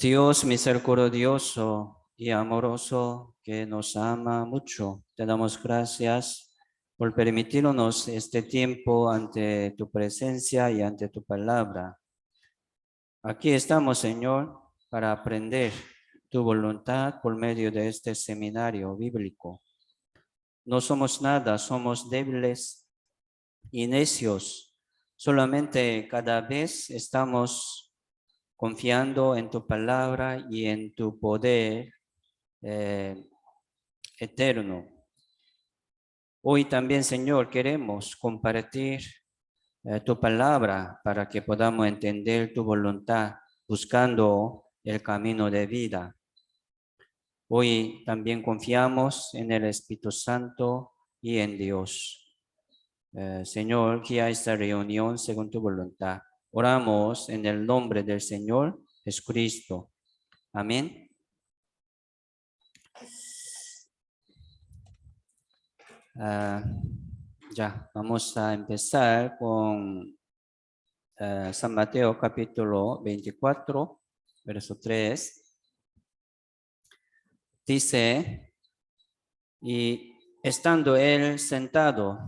Dios misericordioso y amoroso que nos ama mucho, te damos gracias por permitirnos este tiempo ante tu presencia y ante tu palabra. Aquí estamos, Señor, para aprender tu voluntad por medio de este seminario bíblico. No somos nada, somos débiles y necios. Solamente cada vez estamos confiando en tu palabra y en tu poder eterno. Hoy también, Señor, queremos compartir tu palabra para que podamos entender tu voluntad, buscando el camino de vida. Hoy también confiamos en el Espíritu Santo y en Dios. Señor, guía esta reunión según tu voluntad. Oramos en el nombre del Señor Jesucristo. Amén. Ya, vamos a empezar con San Mateo capítulo 24, verso 3. Dice, y estando él sentado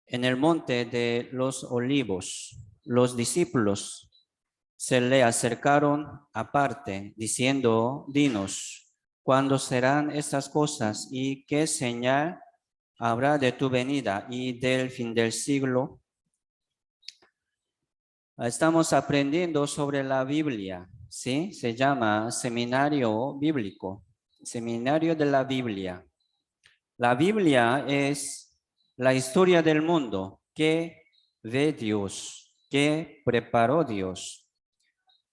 en el monte de los olivos, los discípulos se le acercaron aparte, diciendo, dinos, ¿cuándo serán estas cosas y qué señal habrá de tu venida y del fin del siglo? Estamos aprendiendo sobre la Biblia, ¿sí? Se llama Seminario Bíblico, Seminario de la Biblia. La Biblia es la historia del mundo que ve Dios, que preparó Dios.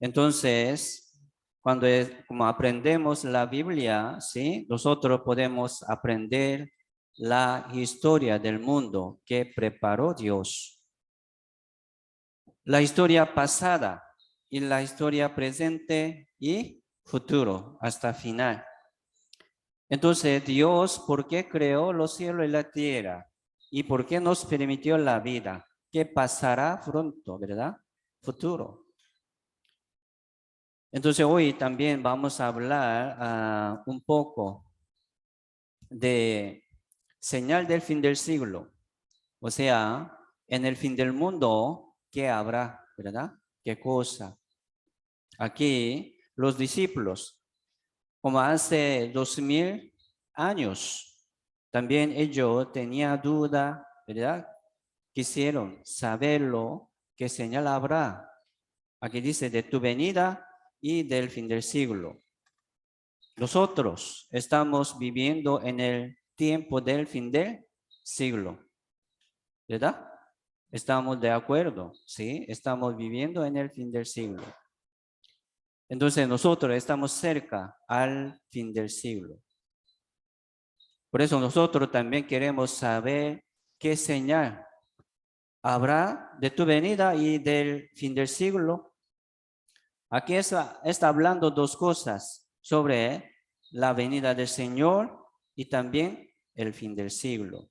Entonces, como aprendemos la Biblia, ¿sí? Nosotros podemos aprender la historia del mundo que preparó Dios. La historia pasada y la historia presente y futuro hasta final. Entonces, Dios, ¿por qué creó los cielos y la tierra? ¿Y por qué nos permitió la vida? ¿Qué pasará pronto, verdad? Futuro. Entonces, hoy también vamos a hablar un poco de señal del fin del siglo. O sea, en el fin del mundo, ¿qué habrá, verdad? ¿Qué cosa? Aquí, los discípulos, como hace 2000 años, también ellos tenían duda, ¿verdad? Quisieron saberlo, qué señal habrá. Aquí dice de tu venida y del fin del siglo. Nosotros estamos viviendo en el tiempo del fin del siglo, ¿verdad? Estamos de acuerdo, ¿sí? Estamos viviendo en el fin del siglo. Entonces nosotros estamos cerca al fin del siglo. Por eso nosotros también queremos saber qué señal habrá de tu venida y del fin del siglo. Aquí está hablando dos cosas sobre la venida del Señor y también el fin del siglo.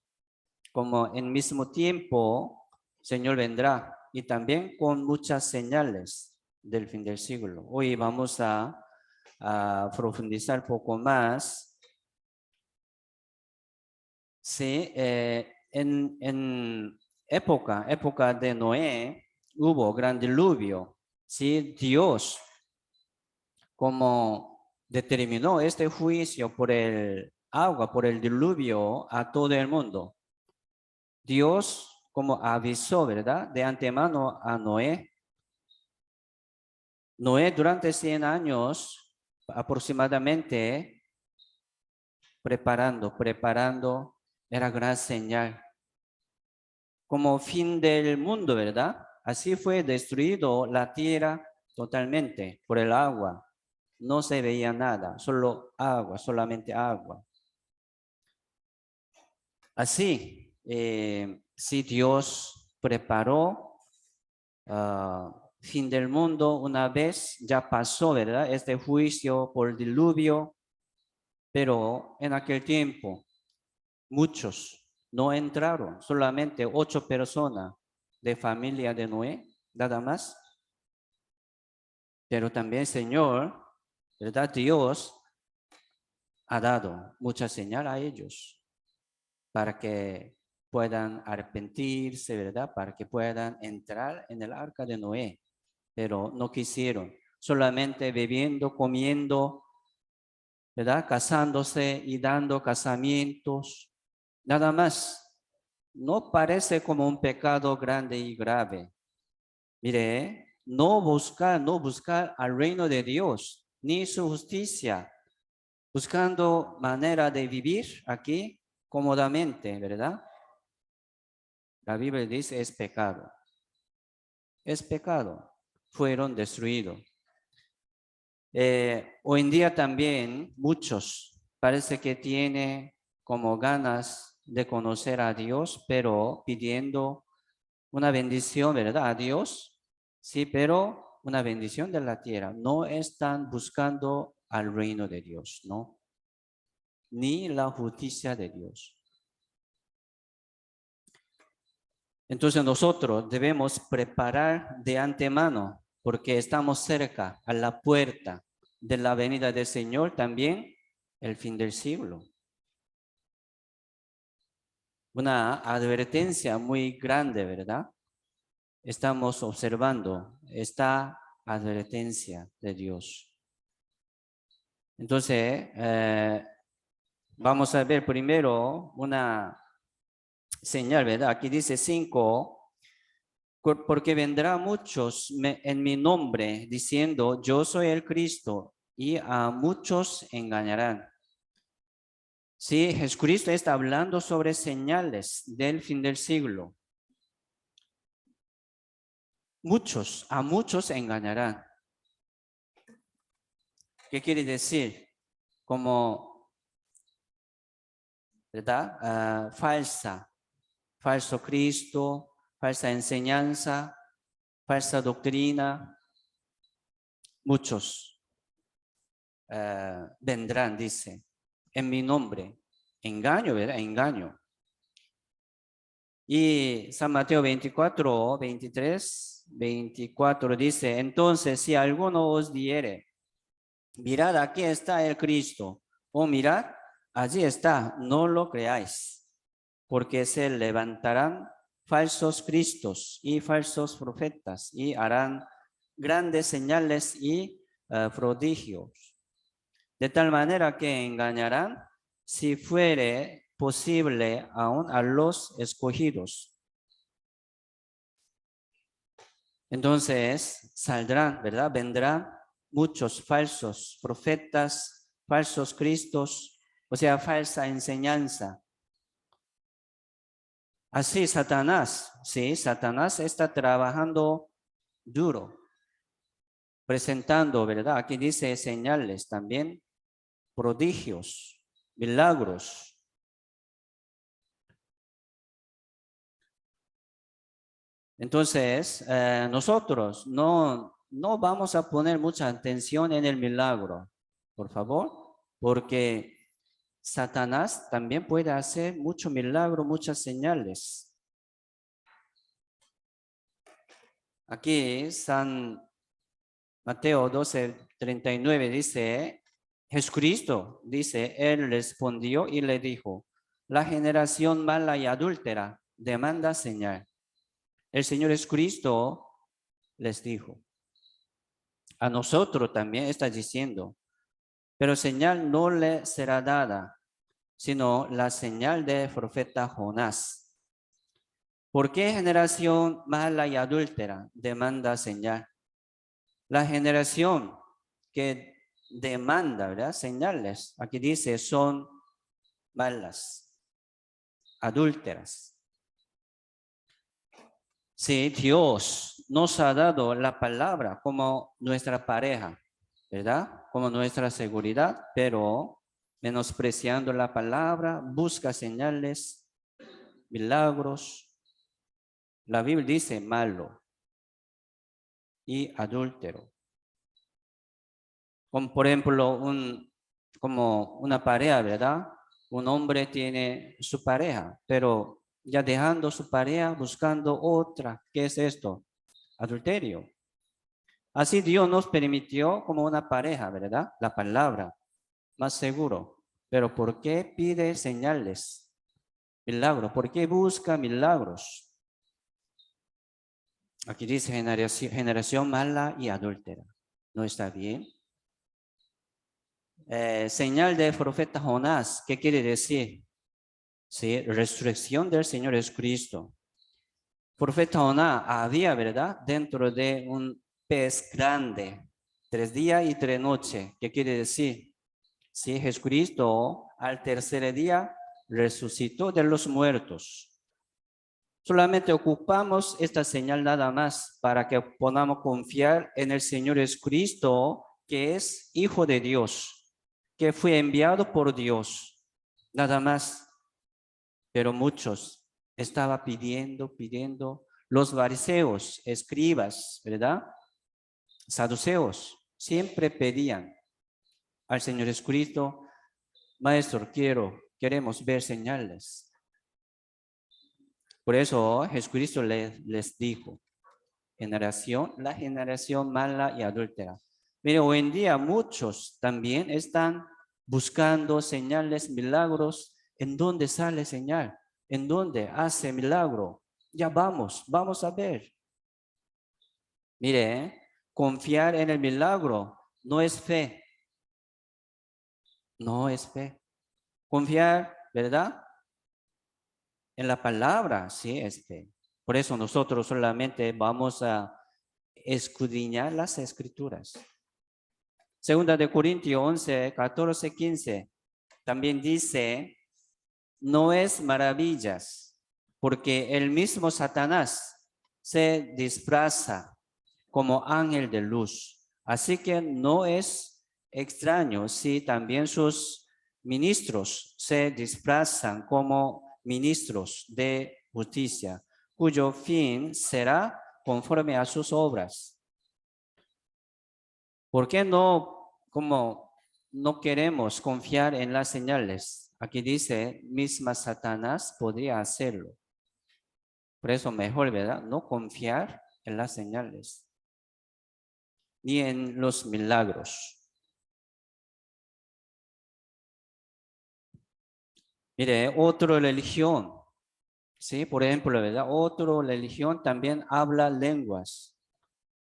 Como en mismo tiempo, el Señor vendrá y también con muchas señales del fin del siglo. Hoy vamos a profundizar un poco más. Sí, en época de Noé, hubo gran diluvio. Sí, Dios, como determinó este juicio por el agua, por el diluvio a todo el mundo. Dios como avisó, ¿verdad? De antemano a Noé. Noé durante 100 años aproximadamente preparando, era gran señal. Como fin del mundo, ¿verdad? Así fue destruido la tierra totalmente por el agua. No se veía nada, solo agua, solamente agua. Así, si Dios preparó fin del mundo una vez, ya pasó, ¿verdad? Este juicio por diluvio, pero en aquel tiempo muchos no entraron, solamente 8 personas de familia de Noé, nada más. Pero también, Señor, ¿verdad? Dios ha dado mucha señal a ellos para que puedan arrepentirse, ¿verdad? Para que puedan entrar en el arca de Noé. Pero no quisieron, solamente bebiendo, comiendo, ¿verdad? Casándose y dando casamientos, nada más. No parece como un pecado grande y grave. Mire, no buscar al reino de Dios, ni su justicia, buscando manera de vivir aquí cómodamente, ¿verdad? La Biblia dice es pecado. Es pecado. Fueron destruidos. Hoy en día también muchos parece que tienen como ganas de conocer a Dios, pero pidiendo una bendición, ¿verdad? A Dios, sí, pero una bendición de la tierra. No están buscando al reino de Dios, ¿no? Ni la justicia de Dios. Entonces nosotros debemos preparar de antemano porque estamos cerca a la puerta de la venida del Señor, también el fin del siglo. Una advertencia muy grande, ¿verdad? Estamos observando esta advertencia de Dios. Entonces, vamos a ver primero una señal, ¿verdad? Aquí dice 5. Porque vendrá muchos en mi nombre diciendo, yo soy el Cristo, y a muchos engañarán. Sí, Jesucristo está hablando sobre señales del fin del siglo. A muchos engañarán. ¿Qué quiere decir? Como, ¿verdad? Falso Cristo, falsa enseñanza, falsa doctrina. Muchos vendrán, dice, en mi nombre. Engaño, ¿verdad? Engaño. Y San Mateo 24, 23, 24 dice, entonces si alguno os diere, mirad, aquí está el Cristo, o mirad, allí está, no lo creáis, porque se levantarán falsos cristos y falsos profetas y harán grandes señales y prodigios, de tal manera que engañarán, si fuere posible, aún a los escogidos. Entonces saldrán, ¿verdad? Vendrán muchos falsos profetas, falsos cristos, o sea, falsa enseñanza. Así Satanás, sí, Satanás está trabajando duro, presentando, ¿verdad? Aquí dice señales también, prodigios, milagros. Entonces, nosotros no vamos a poner mucha atención en el milagro, por favor, porque Satanás también puede hacer mucho milagro, muchas señales. Aquí San Mateo 12:39 dice, Jesucristo dice, él respondió y le dijo, la generación mala y adúltera demanda señal. El Señor Jesucristo les dijo, a nosotros también está diciendo, pero señal no le será dada, sino la señal del profeta Jonás. ¿Por qué generación mala y adúltera demanda señal? La generación que demanda, ¿verdad? Señales, aquí dice, son malas, adúlteras. Sí, Dios nos ha dado la palabra como nuestra pareja, ¿verdad? Como nuestra seguridad, pero menospreciando la palabra, busca señales, milagros. La Biblia dice malo y adúltero. Como por ejemplo, como una pareja, ¿verdad? Un hombre tiene su pareja, pero ya dejando su pareja, buscando otra. ¿Qué es esto? Adulterio. Así Dios nos permitió como una pareja, ¿verdad? La palabra, más seguro. Pero ¿por qué pide señales? Milagros. ¿Por qué busca milagros? Aquí dice generación mala y adúltera. ¿No está bien? Señal del profeta Jonás, ¿qué quiere decir? Sí, resurrección del Señor Jesucristo. Profeta Jonás había, ¿verdad? Dentro de un pez grande, 3 días y 3 noches. ¿Qué quiere decir? Sí, Jesucristo al tercer día resucitó de los muertos. Solamente ocupamos esta señal nada más para que podamos confiar en el Señor Jesucristo, que es Hijo de Dios, que fue enviado por Dios. Nada más. Pero muchos estaban pidiendo, los fariseos, escribas, ¿verdad? Saduceos, siempre pedían al Señor Jesucristo, Maestro, queremos ver señales. Por eso Jesucristo les dijo, la generación mala y adúltera. Mire, hoy en día muchos también están buscando señales, milagros. ¿En dónde sale señal? ¿En dónde hace milagro? Ya vamos a ver. Mire, confiar en el milagro no es fe. No es fe. Confiar, ¿verdad? En la palabra, sí es fe. Por eso nosotros solamente vamos a escudriñar las escrituras. Segunda de Corintios 11, 14, 15. También dice, no es maravillas, porque el mismo Satanás se disfraza como ángel de luz. Así que no es extraño si también sus ministros se disfrazan como ministros de justicia, cuyo fin será conforme a sus obras. ¿Por qué no queremos confiar en las señales? Aquí dice, misma Satanás podría hacerlo. Por eso mejor, ¿verdad? No confiar en las señales, ni en los milagros. Mire, otra religión, ¿sí? Por ejemplo, ¿verdad? Otra religión también habla lenguas.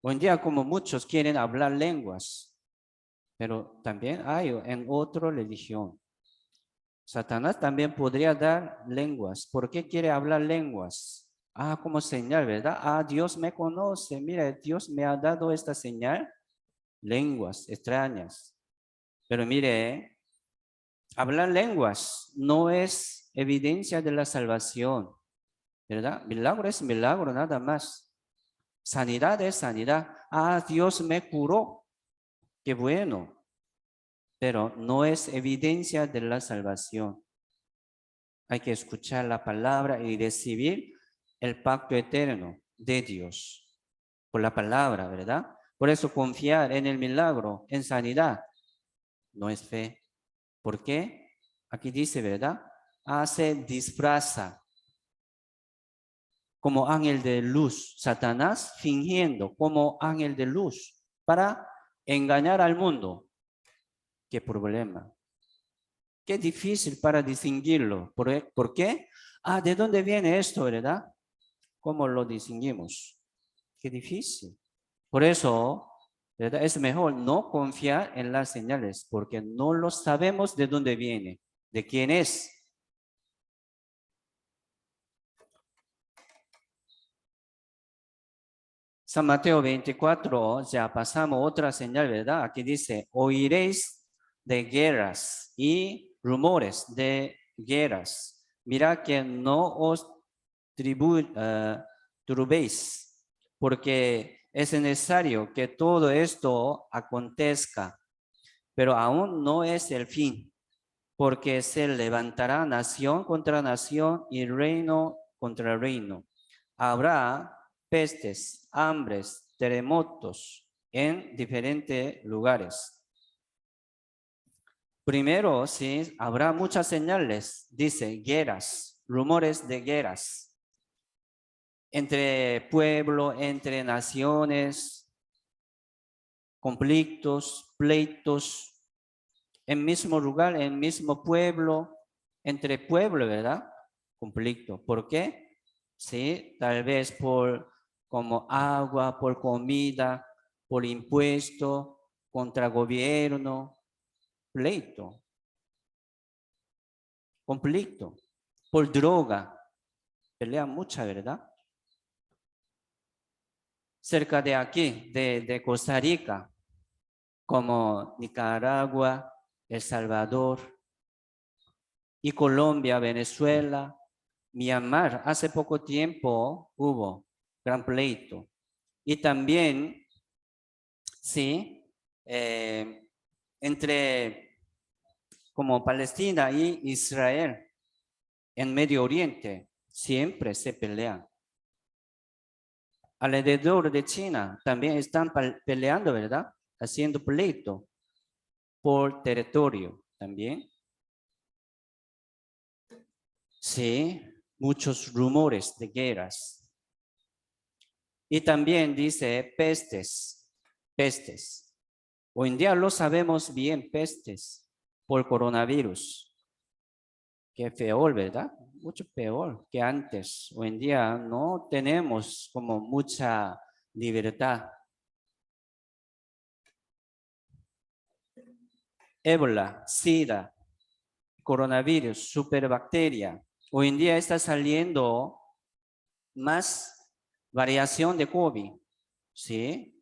Hoy en día, como muchos quieren hablar lenguas, pero también hay en otra religión. Satanás también podría dar lenguas. ¿Por qué quiere hablar lenguas? Como señal, ¿verdad? Dios me conoce. Mira, Dios me ha dado esta señal. Lenguas extrañas. Pero mire, hablar lenguas no es evidencia de la salvación, ¿verdad? Milagro es milagro, nada más. Sanidad es sanidad. Dios me curó. Qué bueno. Pero no es evidencia de la salvación. Hay que escuchar la palabra y recibir el pacto eterno de Dios por la palabra, ¿verdad? Por eso confiar en el milagro, en sanidad, no es fe. ¿Por qué? Aquí dice, ¿verdad? Se disfraza como ángel de luz. Satanás fingiendo como ángel de luz para engañar al mundo. ¿Qué problema? Qué difícil para distinguirlo. ¿Por qué? ¿De dónde viene esto, verdad? ¿Cómo lo distinguimos? Qué difícil. Por eso, ¿verdad? Es mejor no confiar en las señales, porque no lo sabemos de dónde viene, de quién es. San Mateo 24, ya pasamos otra señal, ¿verdad? Aquí dice, oiréis de guerras y rumores de guerras. Mira que no os turbéis, porque es necesario que todo esto acontezca, pero aún no es el fin, porque se levantará nación contra nación y reino contra reino. Habrá pestes, hambres, terremotos en diferentes lugares. Primero, sí, habrá muchas señales, dice, guerras, rumores de guerras entre pueblo, entre naciones, conflictos, pleitos, en mismo lugar, en mismo pueblo, entre pueblos, ¿verdad? Conflicto. ¿Por qué? Sí, tal vez por como agua, por comida, por impuesto, contra gobierno, pleito, conflicto, por droga, pelea mucha, ¿verdad? Cerca de aquí, de Costa Rica, como Nicaragua, El Salvador y Colombia, Venezuela, Myanmar. Hace poco tiempo hubo gran pleito. Y también, sí, entre como Palestina y Israel en Medio Oriente, siempre se pelean. Alrededor de China también están peleando, ¿verdad? Haciendo pleito por territorio también. Sí, muchos rumores de guerras. Y también dice pestes, pestes. Hoy en día lo sabemos bien, pestes por coronavirus. Qué peor, ¿verdad? Mucho peor que antes. Hoy en día no tenemos como mucha libertad. Ébola, SIDA, coronavirus, superbacteria. Hoy en día está saliendo más variación de COVID, ¿sí?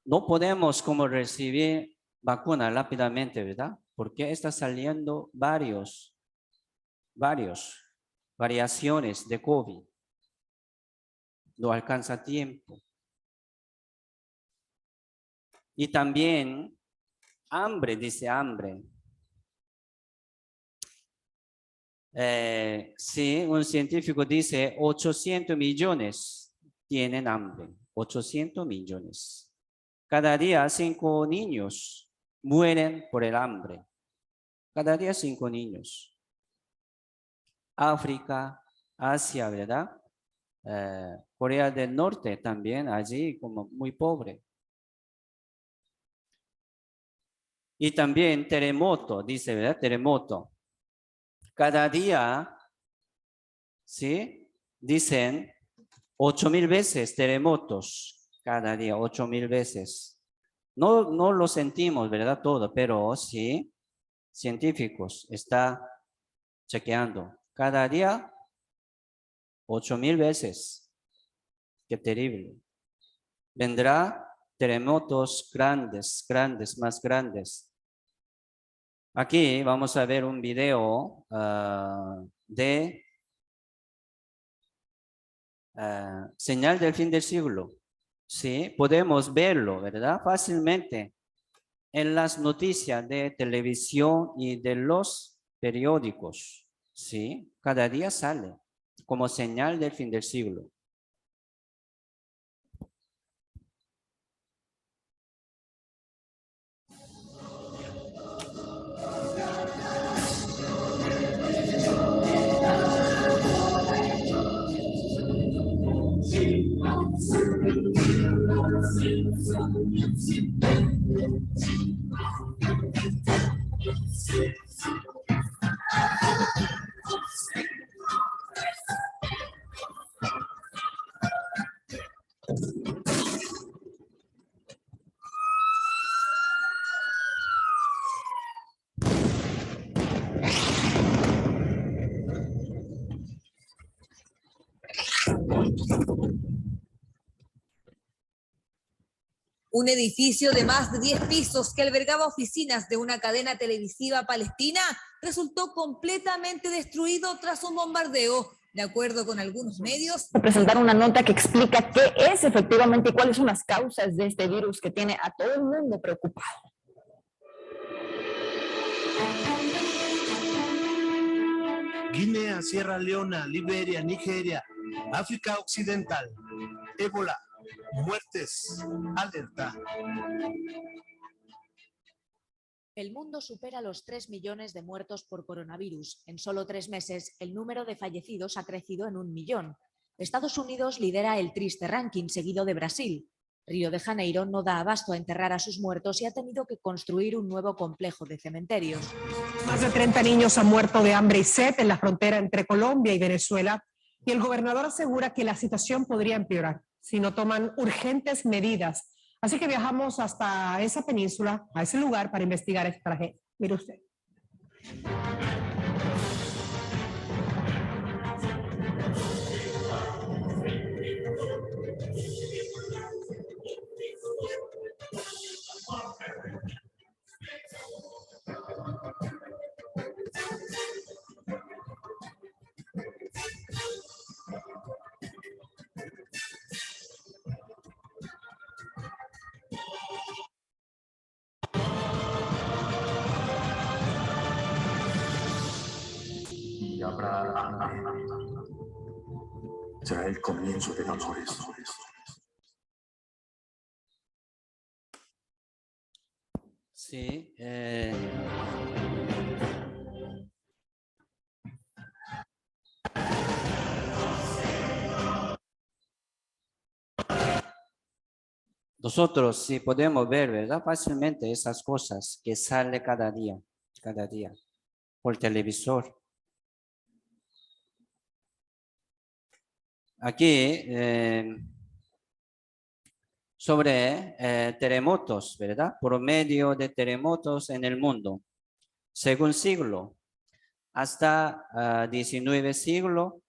No podemos como recibir vacuna rápidamente, ¿verdad? Porque está saliendo varias variaciones de COVID. No alcanza tiempo. Y también hambre, dice hambre. Sí, un científico dice 800 millones tienen hambre. 800 millones. Cada día 5 niños mueren por el hambre. Cada día 5 niños. África, Asia, ¿verdad? Corea del Norte también, allí como muy pobre. Y también terremoto, dice, ¿verdad? Terremoto. Cada día, ¿sí? Dicen 8,000 veces terremotos. Cada día, 8,000 veces. No lo sentimos, ¿verdad? Todo, pero sí, científicos está chequeando. Cada día, 8,000 veces. Qué terrible. Vendrá terremotos grandes, grandes, más grandes. Aquí vamos a ver un video de señal del fin del siglo. Sí, podemos verlo, ¿verdad? Fácilmente en las noticias de televisión y de los periódicos. Sí, cada día sale como señal del fin del siglo. Un edificio de más de 10 pisos que albergaba oficinas de una cadena televisiva palestina resultó completamente destruido tras un bombardeo. De acuerdo con algunos medios, presentar una nota que explica qué es efectivamente y cuáles son las causas de este virus que tiene a todo el mundo preocupado. Guinea, Sierra Leona, Liberia, Nigeria, África Occidental. Ébola, muertes, alerta. El mundo supera los 3 millones de muertos por coronavirus. En solo 3 meses, el número de fallecidos ha crecido en 1 millón. Estados Unidos lidera el triste ranking, seguido de Brasil. Río de Janeiro no da abasto a enterrar a sus muertos y ha tenido que construir un nuevo complejo de cementerios. Más de 30 niños han muerto de hambre y sed en la frontera entre Colombia y Venezuela y el gobernador asegura que la situación podría empeorar si no toman urgentes medidas. Así que viajamos hasta esa península, a ese lugar, para investigar esta tragedia. Mire usted. Y habrá hambre. Será el comienzo de dolores. Sí. Nosotros sí podemos ver, ¿verdad? Fácilmente esas cosas que sale cada día, por televisor. Aquí, sobre terremotos, ¿verdad? Promedio de terremotos en el mundo. Según siglo, hasta 19 siglo,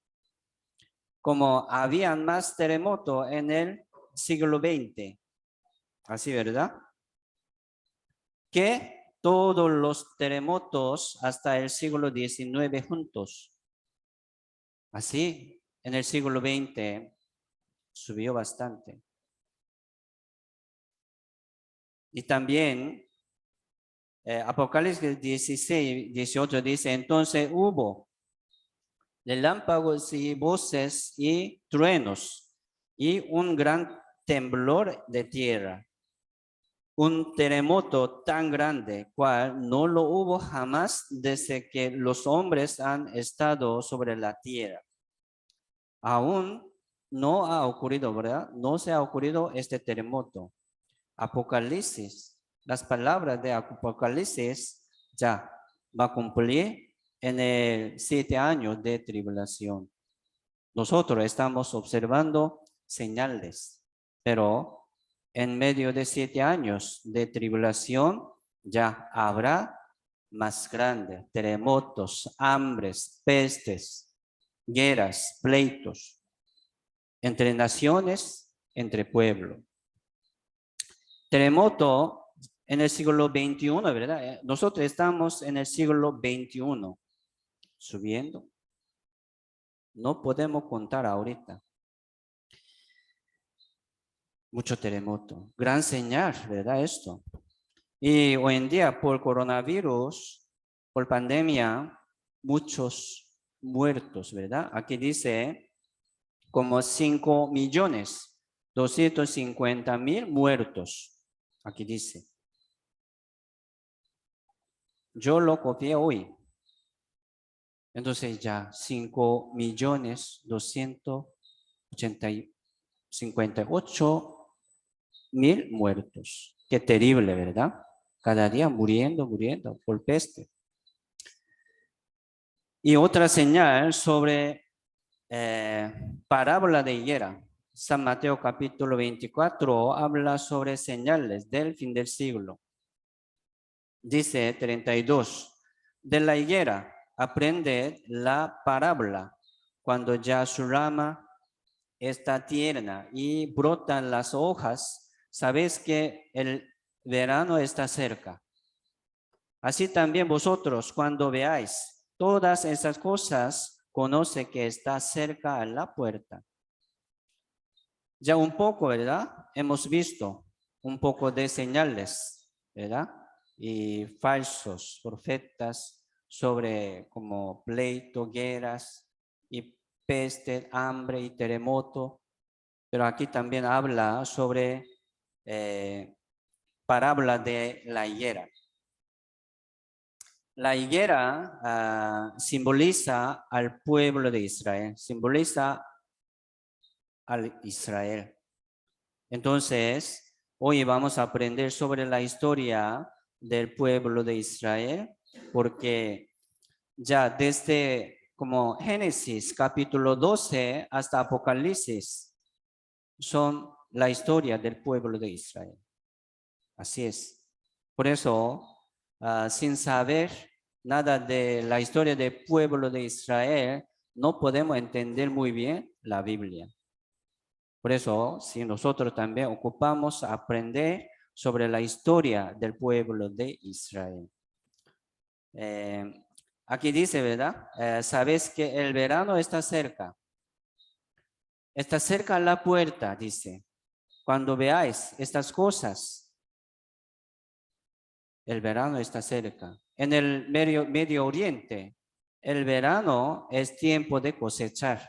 como habían más terremotos en el siglo XX. Así, ¿verdad? Que todos los terremotos hasta el siglo XIX juntos. Así, en el siglo XX subió bastante. Y también, Apocalipsis 16, 18 dice, entonces hubo relámpagos y voces y truenos y un gran temblor de tierra. Un terremoto tan grande, cual no lo hubo jamás desde que los hombres han estado sobre la tierra. Aún no ha ocurrido, ¿verdad? No se ha ocurrido este terremoto. Apocalipsis, las palabras de Apocalipsis ya va a cumplir en el 7 años de tribulación. Nosotros estamos observando señales, pero en medio de 7 años de tribulación ya habrá más grandes terremotos, hambres, pestes, guerras, pleitos, entre naciones, entre pueblos. Terremoto en el siglo XXI, ¿verdad? Nosotros estamos en el siglo XXI, subiendo. No podemos contar ahorita. Mucho terremoto. Gran señal, ¿verdad? Esto. Y hoy en día, por coronavirus, por pandemia, muchos muertos, ¿verdad? Aquí dice como 5.250.000 muertos. Aquí dice. Yo lo copié hoy. Entonces ya 5.258.000 muertos. Qué terrible, ¿verdad? Cada día muriendo por peste. Y otra señal sobre parábola de higuera. San Mateo capítulo 24 habla sobre señales del fin del siglo. Dice 32, de la higuera aprende la parábola cuando ya su rama está tierna y brotan las hojas, sabéis que el verano está cerca. Así también vosotros, cuando veáis todas esas cosas, conoce que está cerca a la puerta. Ya un poco, ¿verdad? Hemos visto un poco de señales, ¿verdad? Y falsos profetas sobre como pleito, guerras y peste, hambre y terremoto. Pero aquí también habla sobre parábola de la higuera. La higuera simboliza al pueblo de Israel, simboliza al Israel. Entonces, hoy vamos a aprender sobre la historia del pueblo de Israel, porque ya desde como Génesis capítulo 12 hasta Apocalipsis son la historia del pueblo de Israel. Así es. Por eso, sin saber nada de la historia del pueblo de Israel, no podemos entender muy bien la Biblia. Por eso, si nosotros también ocupamos aprender sobre la historia del pueblo de Israel. Aquí dice, ¿verdad? Sabes que el verano está cerca. Está cerca a la puerta, dice. Cuando veáis estas cosas, el verano está cerca. En el Medio Oriente, el verano es tiempo de cosechar.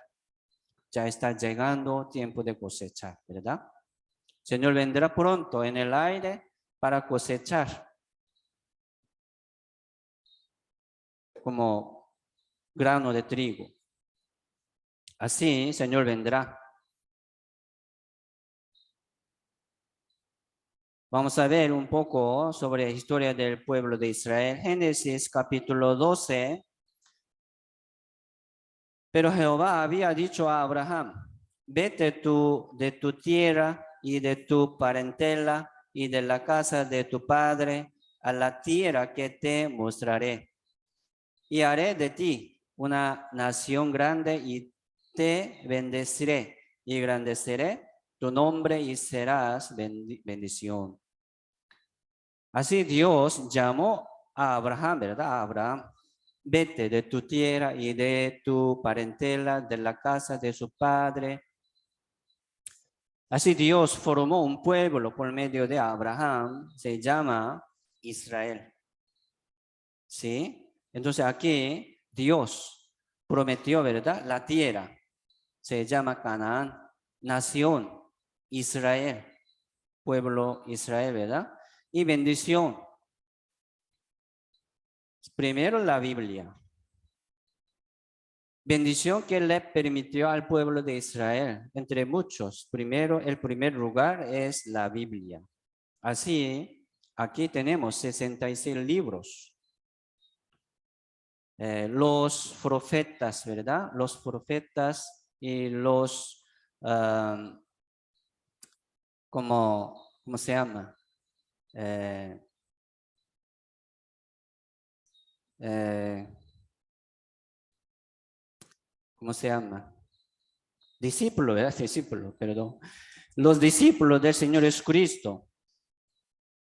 Ya está llegando tiempo de cosechar, ¿verdad? El Señor vendrá pronto en el aire para cosechar. Como grano de trigo. Así, el Señor vendrá. Vamos a ver un poco sobre la historia del pueblo de Israel. Génesis capítulo 12. Pero Jehová había dicho a Abraham, vete tú de tu tierra y de tu parentela y de la casa de tu padre a la tierra que te mostraré. Y haré de ti una nación grande y te bendeciré y engrandeceré tu nombre y serás bendición. Así Dios llamó a Abraham, ¿verdad? A Abraham, vete de tu tierra y de tu parentela, de la casa de su padre. Así Dios formó un pueblo por medio de Abraham, se llama Israel. ¿Sí? Entonces aquí Dios prometió, ¿verdad? La tierra se llama Canaán, nación Israel, pueblo Israel, ¿verdad? Y bendición. Primero la Biblia. Bendición que le permitió al pueblo de Israel, entre muchos. Primero, el primer lugar es la Biblia. Así, aquí tenemos 66 libros. Los profetas, ¿verdad? Los profetas y los, ¿cómo se llama? ¿Cómo se llama? Discípulos, ¿verdad? Discípulos, perdón. Los discípulos del Señor Jesucristo,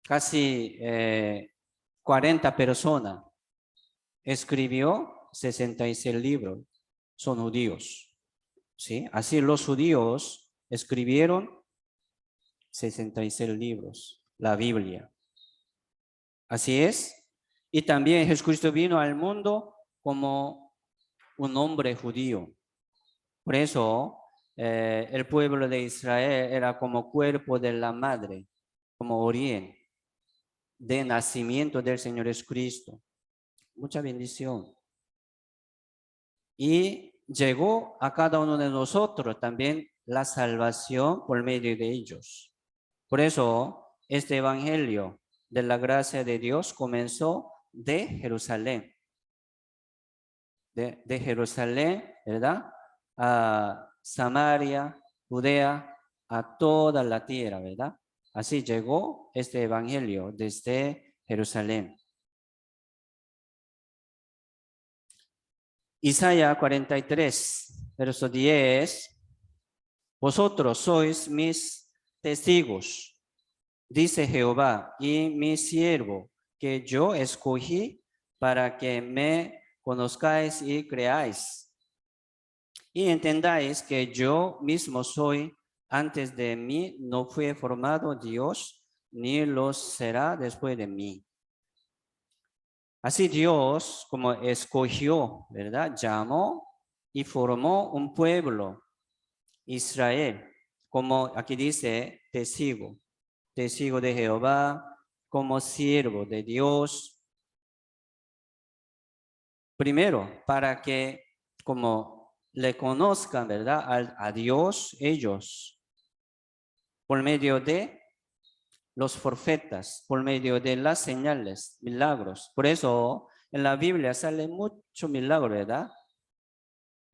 casi 40 personas, escribió 66 libros, son judíos. ¿Sí? Así los judíos escribieron 66 libros, la Biblia. Así es. Y también Jesucristo vino al mundo como un hombre judío. Por eso el pueblo de Israel era como cuerpo de la madre, como origen de nacimiento del Señor Jesucristo. Mucha bendición. Y llegó a cada uno de nosotros también la salvación por medio de ellos. Por eso este evangelio de la gracia de Dios comenzó de Jerusalén. De Jerusalén, ¿verdad? A Samaria, Judea, a toda la tierra, ¿verdad? Así llegó este evangelio desde Jerusalén. Isaías 43, verso 10. Vosotros sois mis testigos, dice Jehová, y mi siervo, que yo escogí para que me conozcáis y creáis. Y entendáis que yo mismo soy, antes de mí no fue formado Dios, ni lo será después de mí. Así Dios, como escogió, ¿verdad? Llamó y formó un pueblo, Israel, como aquí dice, testigo de Jehová, como siervo de Dios. Primero, para que como le conozcan, ¿verdad? A Dios, ellos por medio de los profetas, por medio de las señales, milagros. Por eso en la Biblia sale mucho milagro, ¿verdad?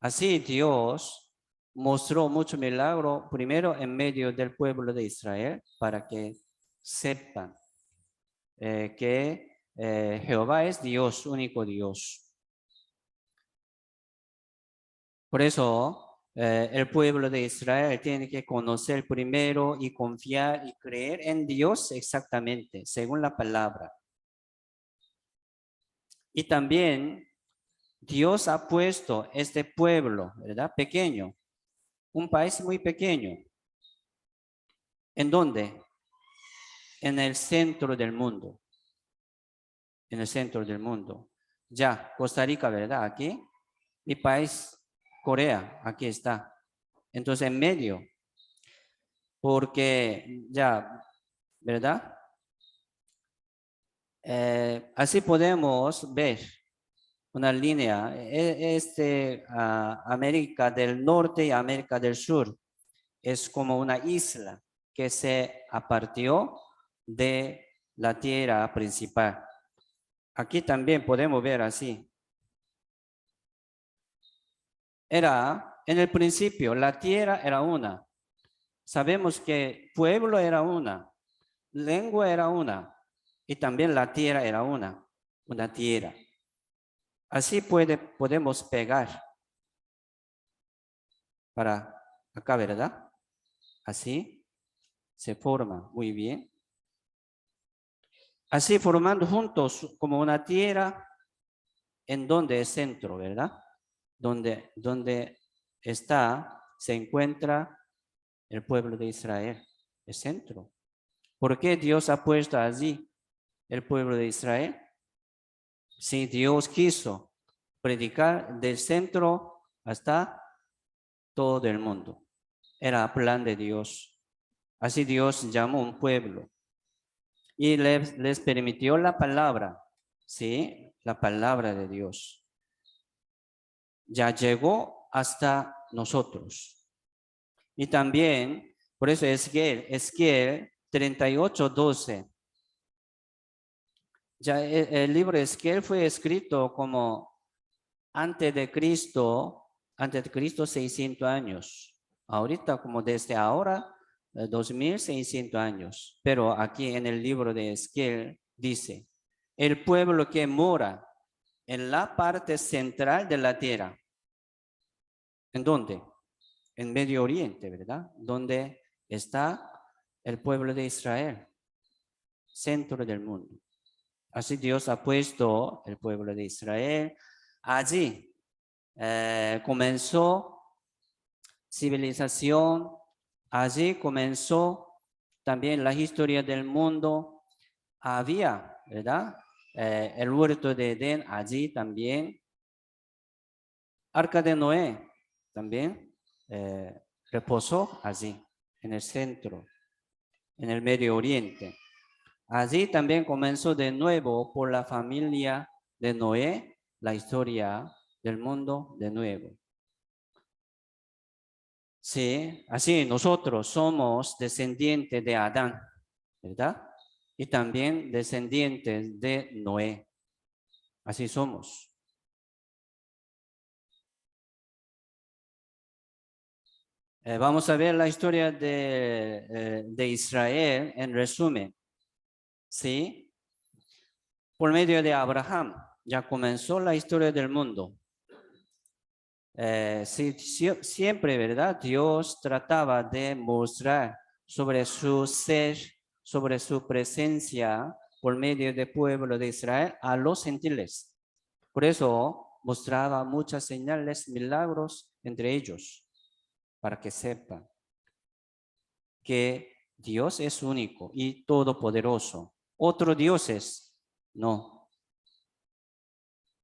Así Dios mostró mucho milagro primero en medio del pueblo de Israel para que sepan que Jehová es Dios, único Dios. Por eso el pueblo de Israel tiene que conocer primero y confiar y creer en Dios exactamente, según la palabra. Y también Dios ha puesto este pueblo, ¿verdad? Pequeño, un país muy pequeño. ¿En dónde? En el centro del mundo. En el centro del mundo. Ya, Costa Rica, ¿verdad? Aquí. Mi país, Corea, aquí está. Entonces, en medio. Porque ya, ¿verdad? Así podemos ver una línea. América del Norte y América del Sur es como una isla que se apartó de la tierra principal. Aquí también podemos ver así. Era, en el principio, la tierra era una. Sabemos que pueblo era una, lengua era una, y también la tierra era una tierra. Así podemos pegar para acá, ¿verdad? Así se forma muy bien. Así formando juntos como una tierra en donde es centro, ¿verdad? Donde se encuentra el pueblo de Israel, el centro. ¿Por qué Dios ha puesto allí el pueblo de Israel? Si Dios quiso predicar del centro hasta todo el mundo. Era plan de Dios. Así Dios llamó un pueblo y les permitió la palabra, ¿sí? La palabra de Dios. Ya llegó hasta nosotros. Y también, por eso Ezequiel 38:12. Ya el libro de Ezequiel fue escrito como antes de Cristo 600 años. Ahorita como desde ahora 2600 años. Pero aquí en el libro de Ezequiel dice, el pueblo que mora en la parte central de la tierra. ¿En dónde? En Medio Oriente, ¿verdad? Donde está el pueblo de Israel, centro del mundo. Así Dios ha puesto el pueblo de Israel. Allí comenzó civilización, allí comenzó también la historia del mundo. Había, ¿verdad? El huerto de Edén allí también. Arca de Noé también reposó allí, en el centro, en el Medio Oriente. Allí también comenzó de nuevo por la familia de Noé la historia del mundo de nuevo. Sí, así nosotros somos descendientes de Adán, ¿verdad? Y también descendientes de Noé. Así somos. Vamos a ver la historia de Israel en resumen. ¿Sí? Por medio de Abraham ya comenzó la historia del mundo. Siempre, ¿verdad? Dios trataba de mostrar sobre su ser, sobre su presencia por medio del pueblo de Israel a los gentiles. Por eso mostraba muchas señales, milagros entre ellos, para que sepan que Dios es único y todopoderoso. Otros dioses, no.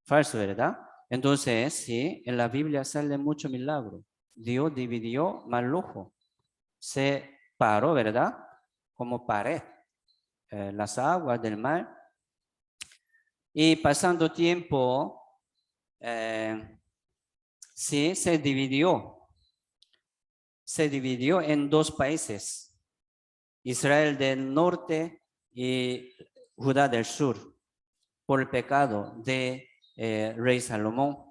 Falso, ¿verdad? Entonces, sí, en la Biblia sale mucho milagro. Dios dividió mar rojo. Se paró, ¿verdad? Como pared. Las aguas del mar. Y pasando tiempo, sí, se dividió. Se dividió en dos países. Israel del norte y Judá del sur, por el pecado de rey Salomón.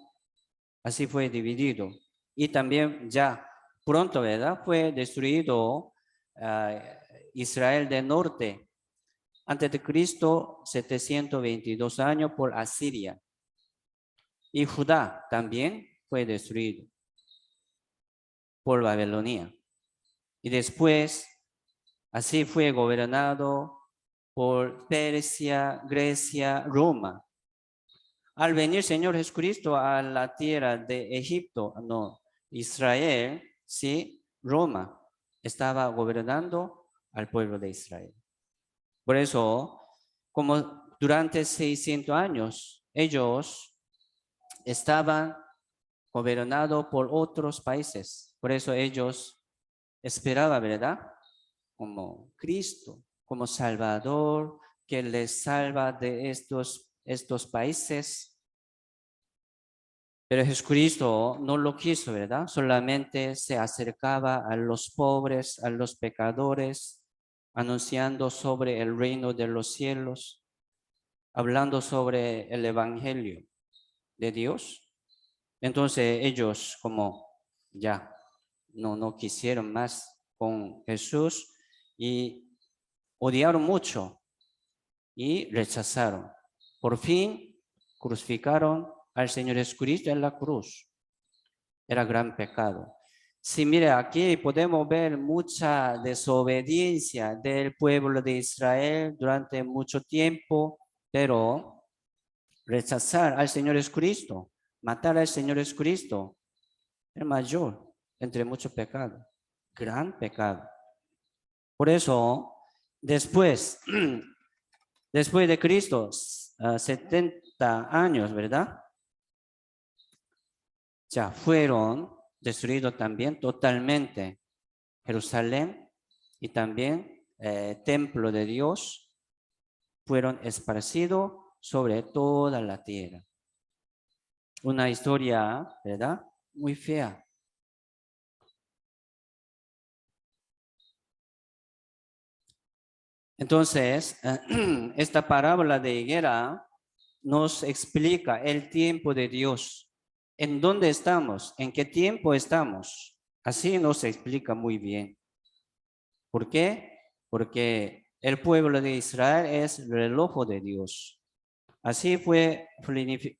Así fue dividido. Y también ya pronto, ¿verdad? Fue destruido Israel del norte, antes de Cristo, 722 años por Asiria. Y Judá también fue destruido por Babilonia. Y después, así fue gobernado por Persia, Grecia, Roma. Al venir Señor Jesucristo a la tierra de Egipto, no, Israel, sí, Roma estaba gobernando al pueblo de Israel. Por eso, como durante 600 años, ellos estaban gobernados por otros países. Por eso ellos esperaban, ¿verdad? Como Cristo, como Salvador, que les salva de estos países. Pero Jesucristo no lo quiso, ¿verdad? Solamente se acercaba a los pobres, a los pecadores, anunciando sobre el reino de los cielos, hablando sobre el evangelio de Dios. Entonces ellos como ya no quisieron más con Jesús y odiaron mucho y rechazaron. Por fin crucificaron al Señor Jesucristo en la cruz. Era gran pecado. Sí, mire, aquí podemos ver mucha desobediencia del pueblo de Israel durante mucho tiempo, pero rechazar al Señor Jesucristo, matar al Señor Jesucristo, el mayor entre muchos pecados, gran pecado. Por eso, después de Cristo, 70 años, ¿verdad? Ya fueron destruidos también totalmente Jerusalén y también templo de Dios fueron esparcidos sobre toda la tierra. Una historia, ¿verdad? Muy fea. Entonces, esta parábola de higuera nos explica el tiempo de Dios. ¿En dónde estamos? ¿En qué tiempo estamos? Así nos explica muy bien. ¿Por qué? Porque el pueblo de Israel es el reloj de Dios. Así fue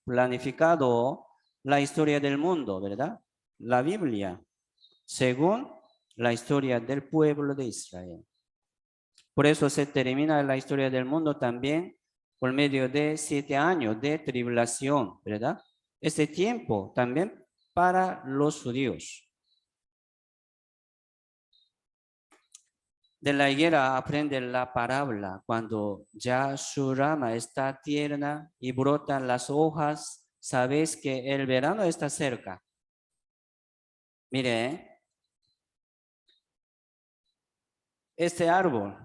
planificado la historia del mundo, ¿verdad? La Biblia, según la historia del pueblo de Israel. Por eso se termina la historia del mundo también por medio de 7 años de tribulación, ¿verdad? Este tiempo también para los judíos. De la higuera aprende la parábola cuando ya su rama está tierna y brotan las hojas, sabéis que el verano está cerca. Mire, este árbol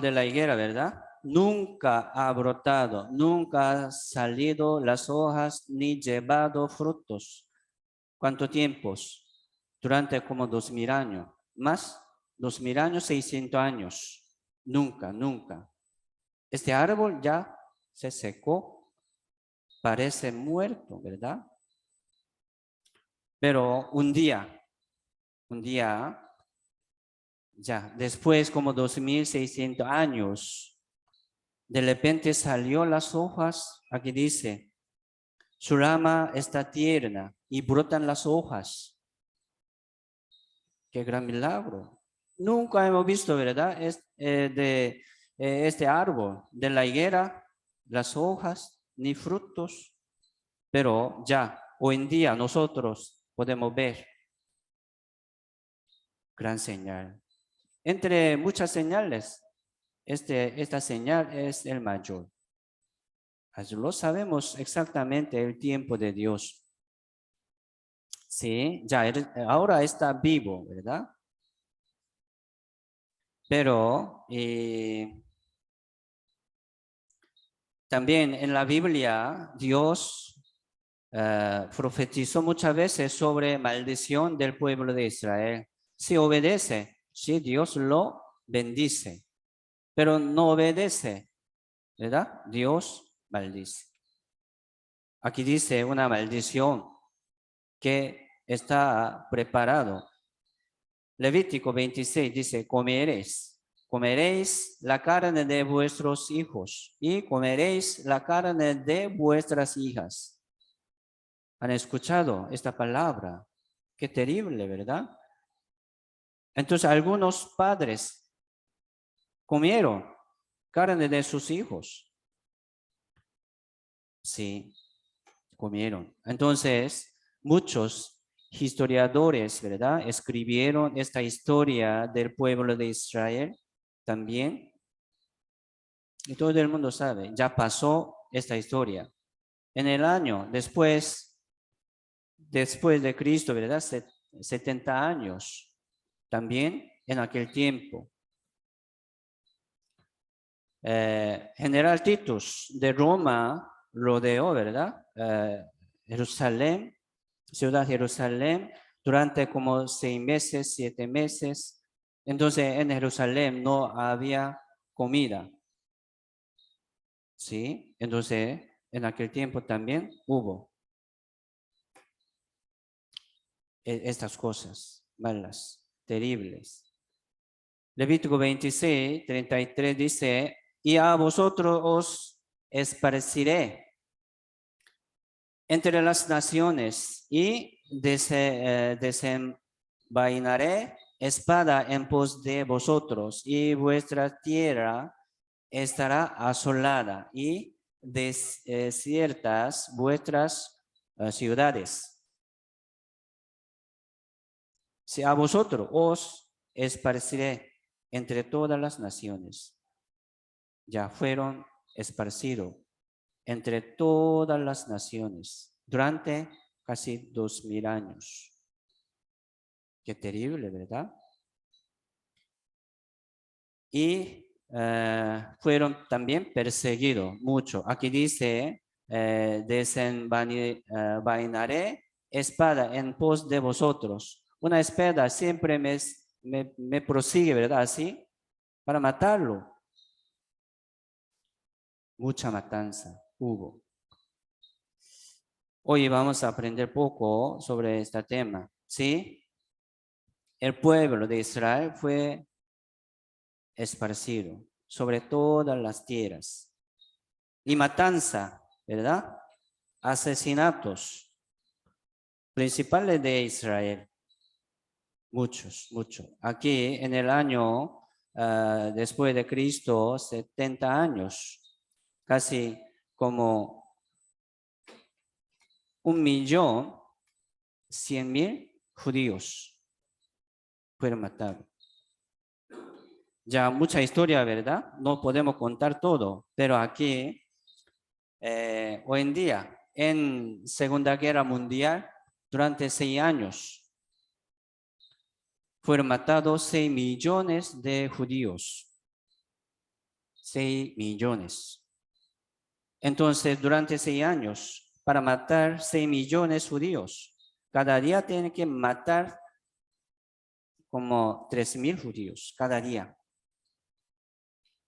de la higuera, ¿verdad? Nunca ha brotado, nunca ha salido las hojas ni llevado frutos. ¿Cuántos tiempos? Durante como 2000 años. Más 2000 años, 600 años. Nunca. Este árbol ya se secó. Parece muerto, ¿verdad? Pero un día, ya después como 2600 años, de repente salió las hojas, aquí dice, su rama está tierna y brotan las hojas. Qué gran milagro. Nunca hemos visto, ¿verdad? Este árbol de la higuera, las hojas, ni frutos. Pero ya, hoy en día nosotros podemos ver. Gran señal. Entre muchas señales, esta señal es el mayor. Así lo sabemos exactamente el tiempo de Dios. Sí, ya ahora está vivo, ¿verdad? Pero también en la Biblia Dios profetizó muchas veces sobre maldición del pueblo de Israel. Si obedece, sí, Dios lo bendice, pero no obedece, ¿verdad? Dios maldice. Aquí dice una maldición que está preparado. Levítico 26 dice, comeréis la carne de vuestros hijos y comeréis la carne de vuestras hijas. ¿Han escuchado esta palabra? Qué terrible, ¿verdad? Entonces algunos padres comieron carne de sus hijos. Sí, comieron. Entonces, muchos historiadores, ¿verdad?, escribieron esta historia del pueblo de Israel también. Y todo el mundo sabe, ya pasó esta historia. En el año después de Cristo, ¿verdad?, 70 años, también en aquel tiempo. General Titus de Roma rodeó, ¿verdad?, Jerusalén, ciudad Jerusalén, durante como 6 meses, 7 meses. Entonces en Jerusalén no había comida. ¿Sí? Entonces en aquel tiempo también hubo estas cosas malas, terribles. Levítico 26, 33 dice, y a vosotros os esparciré entre las naciones y desenvainaré espada en pos de vosotros y vuestra tierra estará asolada y desiertas vuestras ciudades. Si a vosotros os esparciré entre todas las naciones, ya fueron esparcidos entre todas las naciones durante casi 2000 años. Qué terrible, ¿verdad? Y fueron también perseguidos mucho. Aquí dice, desenvainaré espada en pos de vosotros. Una espada siempre me prosigue, ¿verdad? Así, para matarlo. Mucha matanza hubo. Hoy vamos a aprender poco sobre este tema, ¿sí? El pueblo de Israel fue esparcido sobre todas las tierras. Y matanza, ¿verdad? Asesinatos principales de Israel. Muchos. Aquí en el año después de Cristo, 70 años, casi como 1.100.000 judíos fueron matados. Ya mucha historia, ¿verdad? No podemos contar todo, pero aquí, hoy en día, en Segunda Guerra Mundial, durante 6 años, fueron matados 6 millones de judíos. 6 millones. Entonces, durante 6 años, para matar 6 millones de judíos, cada día tienen que matar como 3.000 judíos, cada día.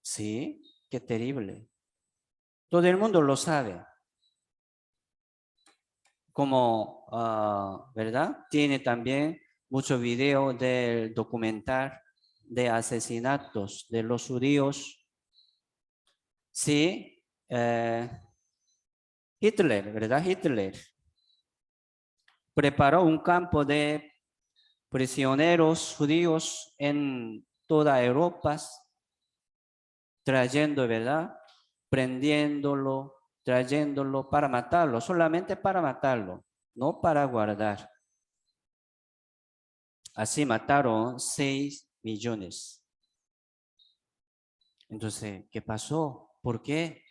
Sí, qué terrible. Todo el mundo lo sabe. Como, ¿verdad? Tiene también mucho video del documental de asesinatos de los judíos. Sí, Hitler, ¿verdad? Hitler preparó un campo de prisioneros judíos en toda Europa, trayendo, ¿verdad? Prendiéndolo, trayéndolo para matarlo, solamente para matarlo, no para guardar. Así mataron 6 millones. Entonces, ¿qué pasó? ¿Por qué?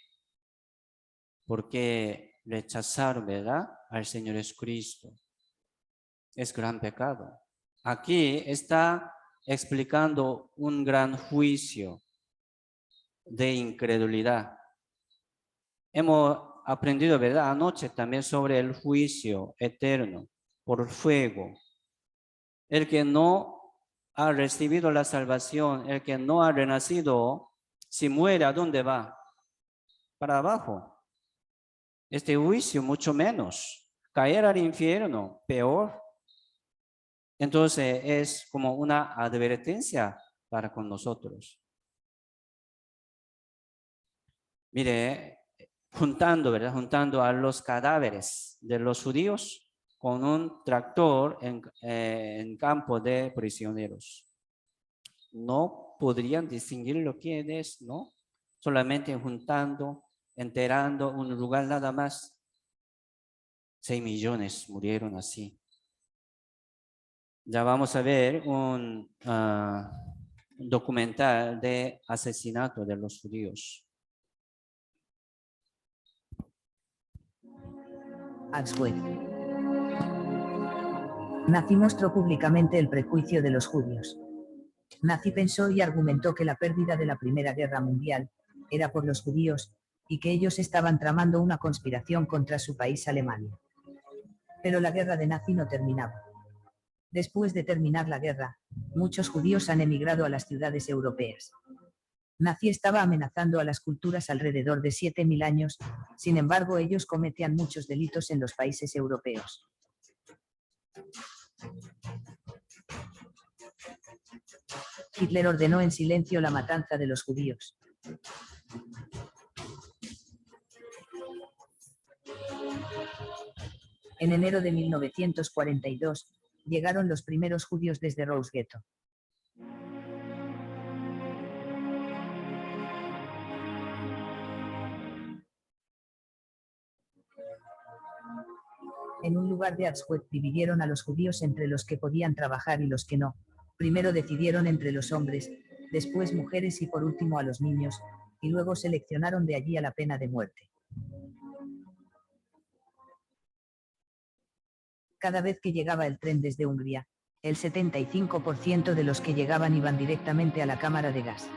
Porque rechazaron, ¿verdad?, al Señor Jesucristo. Es gran pecado. Aquí está explicando un gran juicio de incredulidad. Hemos aprendido, ¿verdad?, anoche también sobre el juicio eterno por fuego. El que no ha recibido la salvación, el que no ha renacido, si muere, ¿a dónde va? Para abajo. Este juicio mucho menos. Caer al infierno, peor. Entonces es como una advertencia para con nosotros. Mire, ¿verdad? Juntando a los cadáveres de los judíos con un tractor en campo de prisioneros. No podrían distinguir lo que es, ¿no? Solamente juntando, enterrando un lugar nada más. 6 millones murieron así. Ya vamos a ver un documental de asesinato de los judíos. Answet. Nazi mostró públicamente el prejuicio de los judíos. Nazi pensó y argumentó que la pérdida de la Primera Guerra Mundial era por los judíos y que ellos estaban tramando una conspiración contra su país Alemania. Pero la guerra de Nazi no terminaba. Después de terminar la guerra, muchos judíos han emigrado a las ciudades europeas. Nazi estaba amenazando a las culturas alrededor de 7000 años, sin embargo ellos cometían muchos delitos en los países europeos. Hitler ordenó en silencio la matanza de los judíos. En enero de 1942, llegaron los primeros judíos desde Rose Ghetto. En un lugar de Auschwitz dividieron a los judíos entre los que podían trabajar y los que no. Primero decidieron entre los hombres, después mujeres y por último a los niños, y luego seleccionaron de allí a la pena de muerte. Cada vez que llegaba el tren desde Hungría, el 75% de los que llegaban iban directamente a la cámara de gas.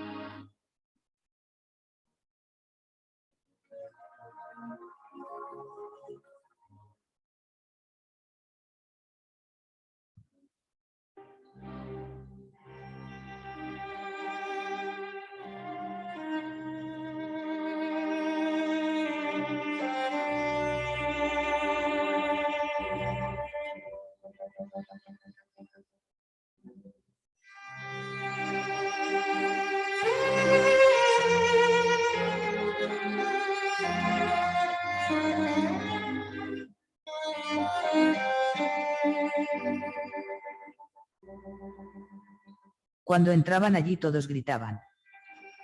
Cuando entraban allí todos gritaban.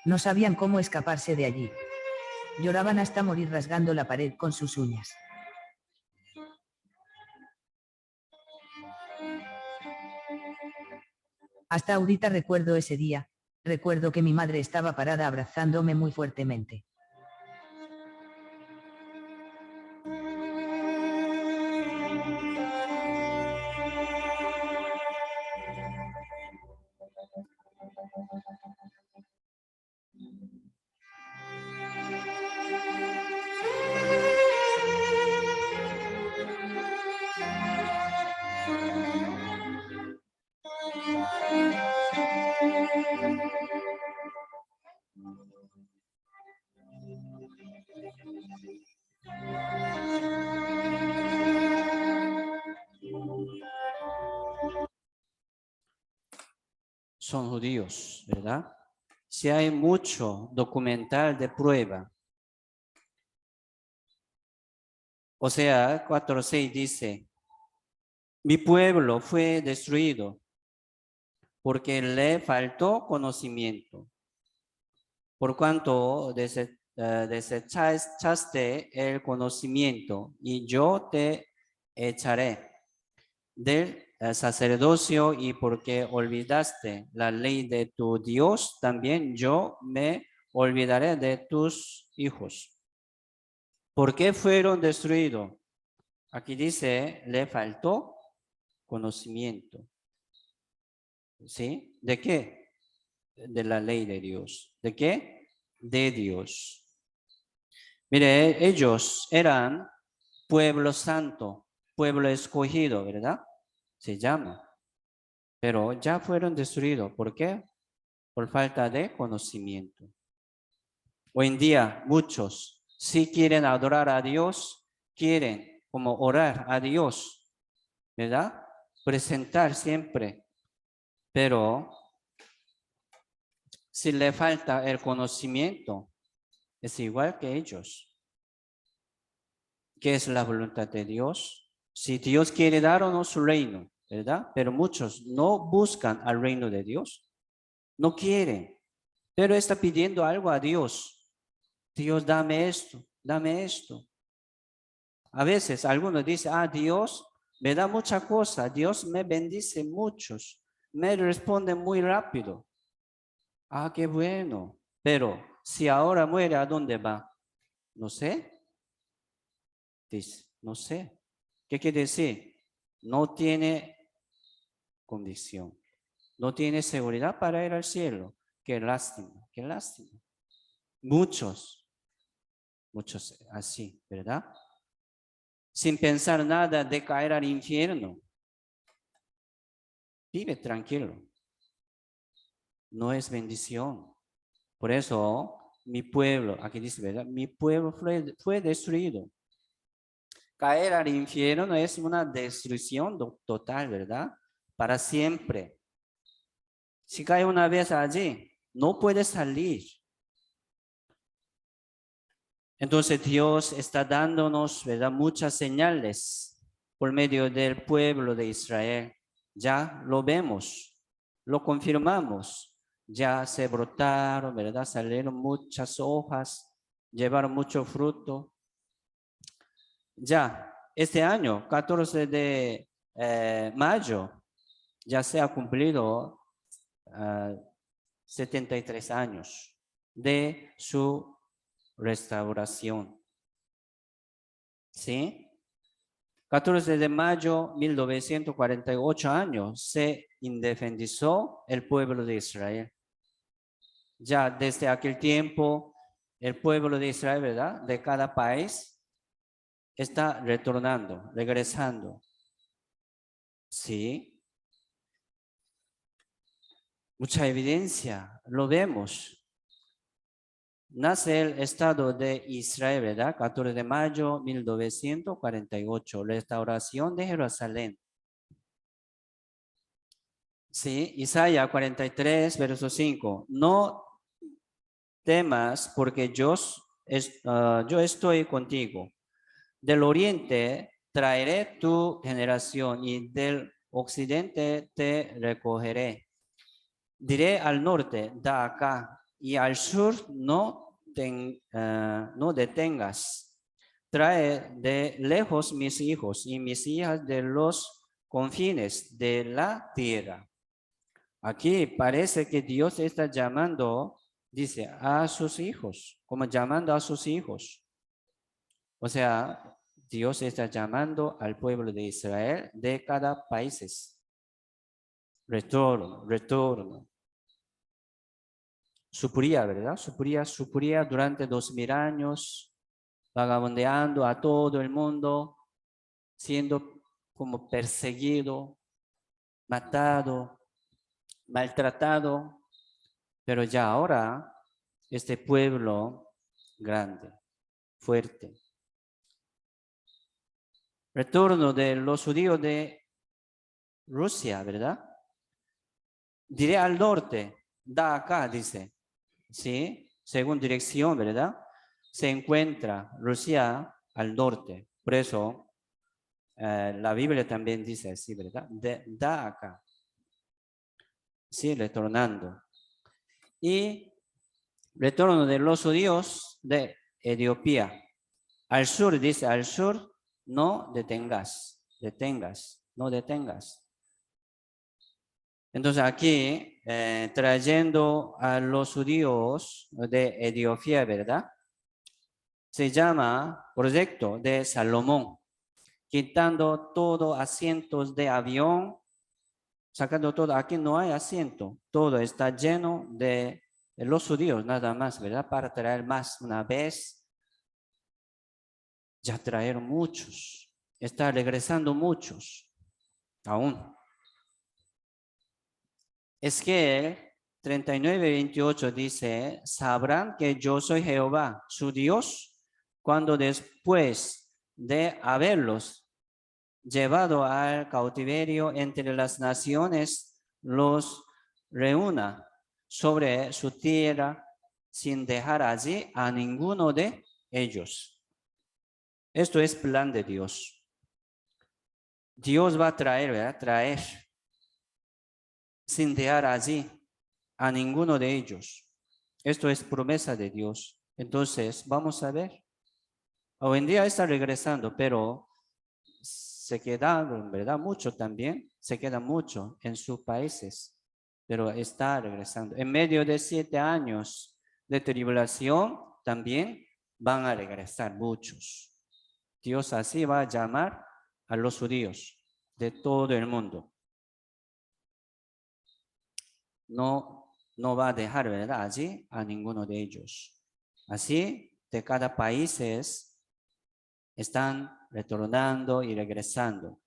No sabían cómo escaparse de allí. Lloraban hasta morir rasgando la pared con sus uñas. Hasta ahorita recuerdo ese día, recuerdo que mi madre estaba parada abrazándome muy fuertemente. Son judíos, ¿verdad? Si hay mucho documental de prueba. O sea, 4:6 dice, mi pueblo fue destruido porque le faltó conocimiento. Por cuanto desechaste el conocimiento y yo te echaré del sacerdocio y porque olvidaste la ley de tu Dios, también yo me olvidaré de tus hijos. ¿Por qué fueron destruidos? Aquí dice, le faltó conocimiento. ¿Sí? ¿De qué? De la ley de Dios. ¿De qué? De Dios. Mire, ellos eran pueblo santo, pueblo escogido, ¿verdad? Se llama. pero ya fueron destruidos. ¿Por qué? Por falta de conocimiento. Hoy en día muchos sí quieren adorar a Dios, quieren como orar a Dios, ¿verdad? Presentar siempre, pero si le falta el conocimiento, es igual que ellos. ¿Qué es la voluntad de Dios? Si Dios quiere darnos su reino, ¿verdad? Pero muchos no buscan al reino de Dios. No quieren, pero está pidiendo algo a Dios. Dios, dame esto, dame esto. A veces algunos dicen, Dios me da muchas cosas, Dios me bendice muchos, me responde muy rápido. Qué bueno. Pero si ahora muere, ¿a dónde va? No sé. Dice, no sé. ¿Qué quiere decir? No tiene convicción. No tiene seguridad para ir al cielo. Qué lástima, qué lástima. Muchos así, ¿verdad? Sin pensar nada de caer al infierno. Vive tranquilo. No es bendición. Por eso mi pueblo, aquí dice, ¿verdad? Mi pueblo fue destruido. Caer al infierno es una destrucción total, ¿verdad? Para siempre. Si cae una vez allí, no puede salir. Entonces Dios está dándonos, ¿verdad?, muchas señales por medio del pueblo de Israel. Ya lo vemos, lo confirmamos. Ya se brotaron, ¿verdad? Salieron muchas hojas, llevaron mucho fruto. Ya, este año, 14 de mayo, ya se ha cumplido 73 años de su restauración. ¿Sí? 14 de mayo 1948 años se independizó el pueblo de Israel. Ya desde aquel tiempo, el pueblo de Israel, ¿verdad?, de cada país está retornando, regresando. Sí. Mucha evidencia, lo vemos. Nace el Estado de Israel, ¿verdad? 14 de mayo 1948, restauración de Jerusalén. Sí, Isaías 43, verso 5. No temas porque yo estoy contigo. Del oriente traeré tu generación y del occidente te recogeré. Diré al norte, da acá, y al sur no detengas. Trae de lejos mis hijos y mis hijas de los confines de la tierra. Aquí parece que Dios está llamando, dice, a sus hijos, como llamando a sus hijos. O sea, Dios está llamando al pueblo de Israel de cada país. Retorno. Sufría, ¿verdad? Sufría durante 2000 años, vagabundeando a todo el mundo, siendo como perseguido, matado, maltratado, pero ya ahora este pueblo grande, fuerte. Retorno de los judíos de Rusia, ¿verdad? Diré al norte, da acá, dice. ¿Sí? Según dirección, ¿verdad? Se encuentra Rusia al norte. Por eso la Biblia también dice así, ¿verdad? Da acá. Sí, retornando. Y retorno de los judíos de Etiopía. Al sur, dice, al sur no detengas. No detengas. Entonces aquí, trayendo a los judíos de Etiopía, ¿verdad? Se llama Proyecto de Salomón, quitando todos asientos de avión, sacando todo. Aquí no hay asiento, todo está lleno de los judíos nada más, ¿verdad? Para traer más una vez. Ya trajeron muchos, está regresando muchos aún. Ezequiel 39:28 dice, sabrán que yo soy Jehová, su Dios, cuando después de haberlos llevado al cautiverio entre las naciones, los reúna sobre su tierra sin dejar allí a ninguno de ellos. Esto es plan de Dios. Dios va a traer, ¿verdad? Traer sin dejar allí a ninguno de ellos. Esto es promesa de Dios. Entonces, vamos a ver. Hoy en día está regresando, pero se quedaron, ¿verdad? Mucho también, se queda mucho en sus países, pero está regresando. En medio de 7 años de tribulación, también van a regresar muchos. Dios así va a llamar a los judíos de todo el mundo. No va a dejar, ¿verdad? Allí a ninguno de ellos. Así, de cada país están retornando y regresando.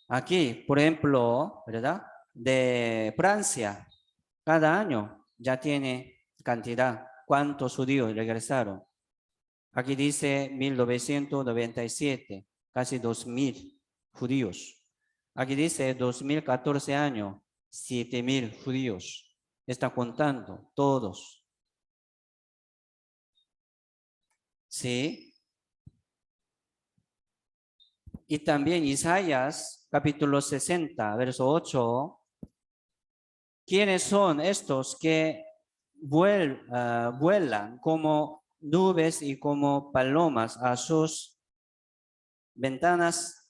Aquí, por ejemplo, ¿verdad? De Francia, cada año ya tiene cantidad. ¿Cuántos judíos regresaron? Aquí dice 1997, casi 2,000 judíos. Aquí dice 2014 años, 7,000 judíos. Está contando todos. ¿Sí? Y también Isaías, capítulo 60, verso 8. ¿Quiénes son estos que vuelan como nubes y como palomas a sus ventanas?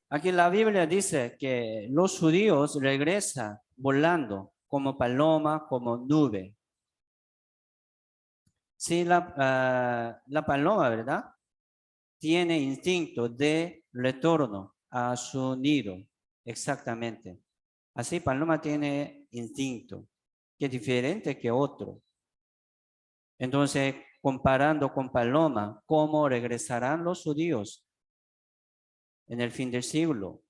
Aquí la Biblia dice que los judíos regresan volando como paloma, como nube. Sí, la paloma, ¿verdad? Tiene instinto de retorno a su nido, exactamente. Así paloma tiene instinto, que es diferente que otro. Entonces, comparando con paloma, ¿cómo regresarán los judíos en el fin del siglo?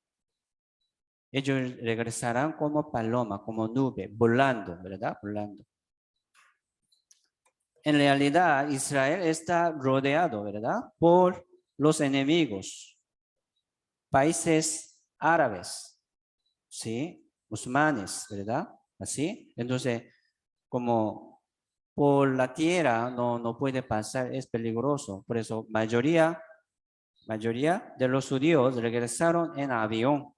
Ellos regresarán como paloma, como nube, volando, ¿verdad? Volando. En realidad, Israel está rodeado, ¿verdad? Por los enemigos, países árabes, ¿sí? Musulmanes, ¿verdad? Así. Entonces, como por la tierra no puede pasar, es peligroso. Por eso, mayoría de los judíos regresaron en avión.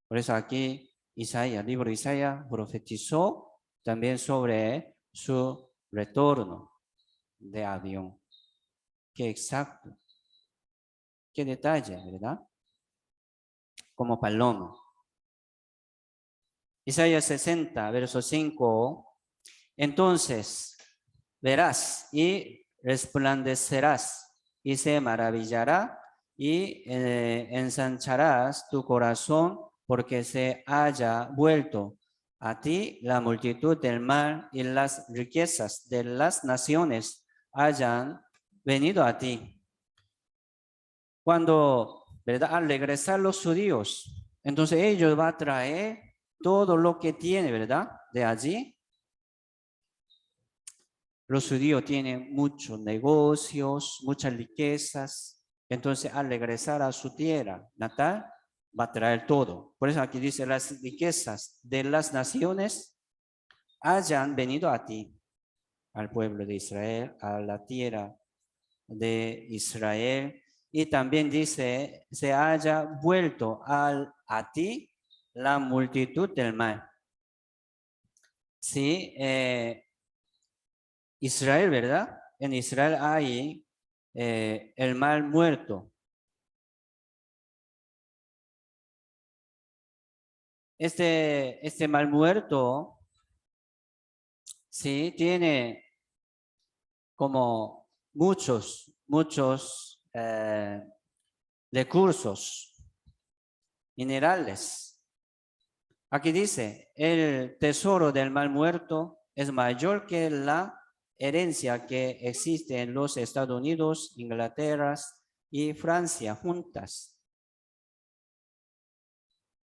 Por eso aquí Isaías, el libro de Isaías, profetizó también sobre su retorno de avión. Qué exacto. Qué detalle, ¿verdad? Como paloma. Isaías 60, verso 5. Entonces verás y resplandecerás y se maravillará y ensancharás tu corazón porque se haya vuelto a ti la multitud del mal y las riquezas de las naciones hayan venido a ti. Cuando, ¿verdad? Al regresar los judíos, entonces ellos van a traer todo lo que tiene, ¿verdad? De allí. Los judíos tienen muchos negocios, muchas riquezas. Entonces, al regresar a su tierra natal, va a traer todo. Por eso aquí dice, las riquezas de las naciones hayan venido a ti, al pueblo de Israel, a la tierra de Israel. Y también dice, se haya vuelto a ti la multitud del mal. Sí, Israel, ¿verdad? En Israel hay el mal muerto. Este mal muerto, sí, tiene como muchos recursos minerales. Aquí dice, el tesoro del mal muerto es mayor que la herencia que existe en los Estados Unidos, Inglaterra y Francia juntas.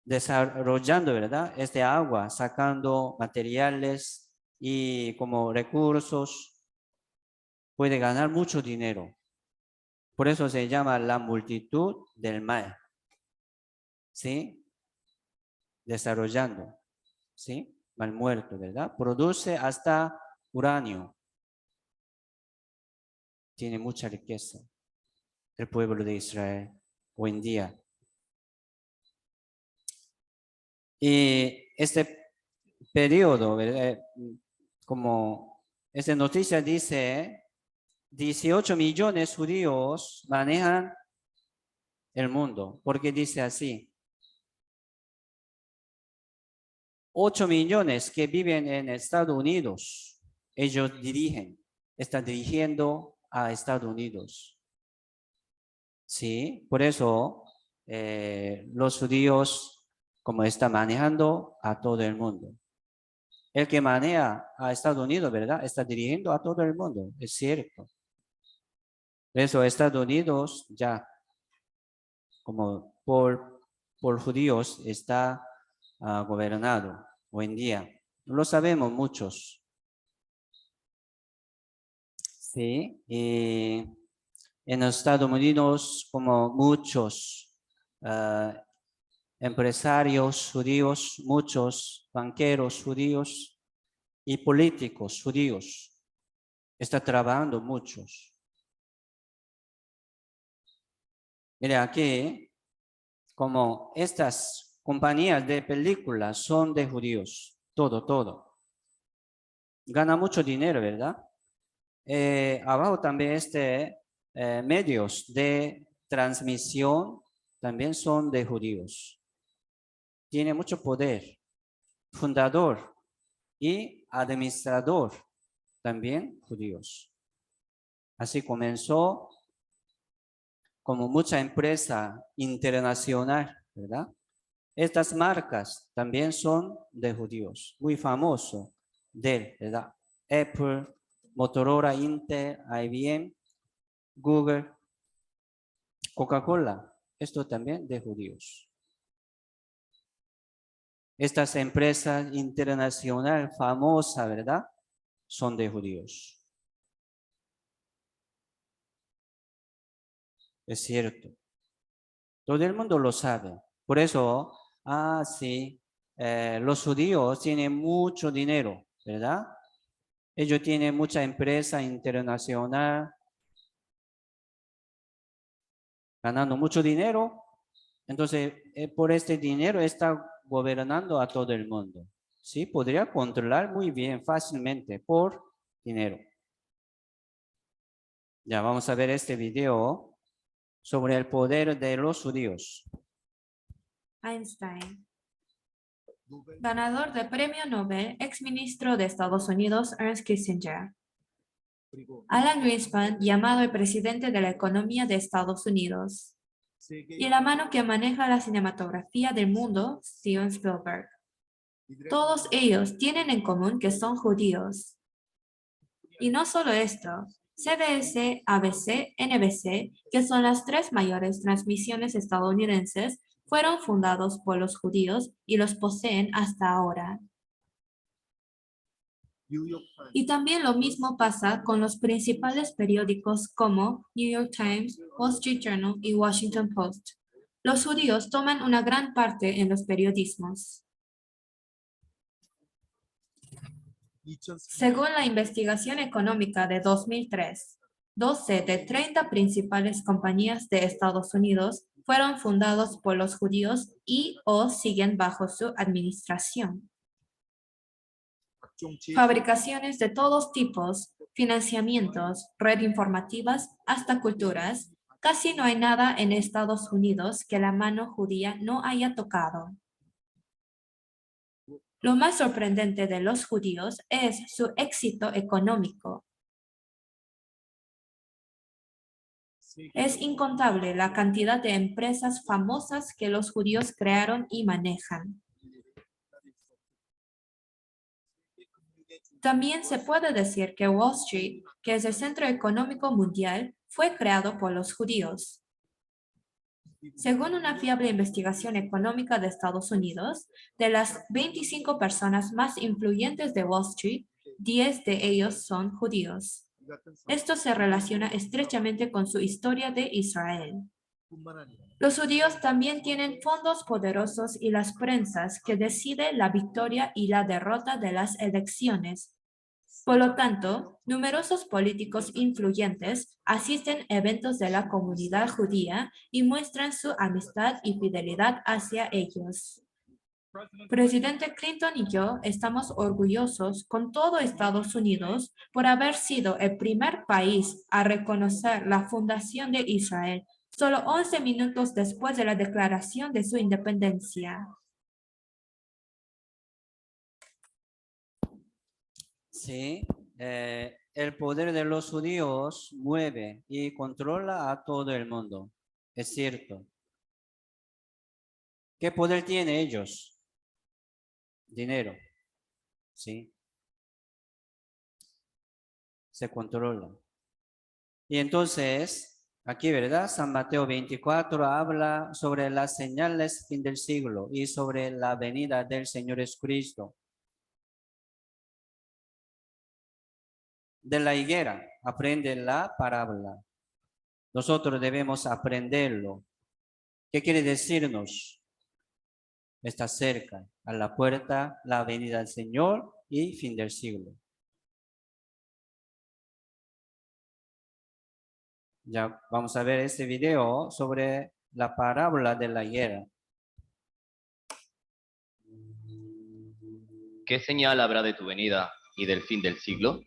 desarrollando, ¿verdad? Este agua, sacando materiales y como recursos, puede ganar mucho dinero. Por eso se llama la multitud del mal. ¿Sí? Desarrollando. ¿Sí? Mal muerto, ¿verdad? Produce hasta uranio. Tiene mucha riqueza el pueblo de Israel hoy en día. Y este periodo, ¿verdad? Como esta noticia dice, 18 millones judíos manejan el mundo. Porque dice así, 8 millones que viven en Estados Unidos, ellos están dirigiendo a Estados Unidos. Sí, por eso los judíos como están manejando a todo el mundo. El que maneja a Estados Unidos, ¿verdad? Está dirigiendo a todo el mundo, es cierto. Por eso Estados Unidos ya como por judíos está gobernado hoy en día. Lo sabemos muchos. Sí, y en los Estados Unidos como muchos empresarios judíos, muchos banqueros judíos y políticos judíos. Está trabajando muchos. Mire aquí, como estas compañías de películas son de judíos, todo. Gana mucho dinero, ¿verdad? Abajo también medios de transmisión también son de judíos. Tiene mucho poder. Fundador y administrador también judíos. Así comenzó como mucha empresa internacional, ¿verdad? Estas marcas también son de judíos, muy famoso ¿verdad? Apple, Motorola, Intel, IBM, Google, Coca-Cola, esto también de judíos. Estas empresas internacionales famosas, ¿verdad? Son de judíos. Es cierto. Todo el mundo lo sabe. Por eso, sí, los judíos tienen mucho dinero, ¿verdad? Ellos tienen mucha empresa internacional, ganando mucho dinero. Entonces, por este dinero está gobernando a todo el mundo. ¿Sí? Podría controlar muy bien, fácilmente, por dinero. Ya vamos a ver este video sobre el poder de los judíos. Einstein. Ganador de Premio Nobel, exministro de Estados Unidos Ernst Kissinger. Alan Greenspan, llamado el presidente de la economía de Estados Unidos. Y la mano que maneja la cinematografía del mundo, Steven Spielberg. Todos ellos tienen en común que son judíos. Y no solo esto, CBS, ABC, NBC, que son las tres mayores transmisiones estadounidenses, fueron fundados por los judíos y los poseen hasta ahora. Y también lo mismo pasa con los principales periódicos como New York Times, Wall Street Journal y Washington Post. Los judíos toman una gran parte en los periodismos. Según la investigación económica de 2003, 12 de 30 principales compañías de Estados Unidos fueron fundados por los judíos y o siguen bajo su administración. Fabricaciones de todos tipos, financiamientos, red informativas, hasta culturas, casi no hay nada en Estados Unidos que la mano judía no haya tocado. Lo más sorprendente de los judíos es su éxito económico. Es incontable la cantidad de empresas famosas que los judíos crearon y manejan. También se puede decir que Wall Street, que es el centro económico mundial, fue creado por los judíos. Según una fiable investigación económica de Estados Unidos, de las 25 personas más influyentes de Wall Street, 10 de ellos son judíos. Esto se relaciona estrechamente con su historia de Israel. Los judíos también tienen fondos poderosos y las prensas que deciden la victoria y la derrota de las elecciones. Por lo tanto, numerosos políticos influyentes asisten a eventos de la comunidad judía y muestran su amistad y fidelidad hacia ellos. Presidente Clinton y yo estamos orgullosos con todo Estados Unidos por haber sido el primer país a reconocer la fundación de Israel solo 11 minutos después de la declaración de su independencia. Sí, el poder de los judíos mueve y controla a todo el mundo. Es cierto. ¿Qué poder tienen ellos? Dinero. Sí. Se controla. Y entonces, aquí, ¿verdad? San Mateo 24 habla sobre las señales fin del siglo y sobre la venida del Señor Jesucristo. De la higuera, aprende la parábola. Nosotros debemos aprenderlo. ¿Qué quiere decirnos? Está cerca, a la puerta, la venida del Señor y fin del siglo. Ya vamos a ver este video sobre la parábola de la higuera. ¿Qué señal habrá de tu venida y del fin del siglo?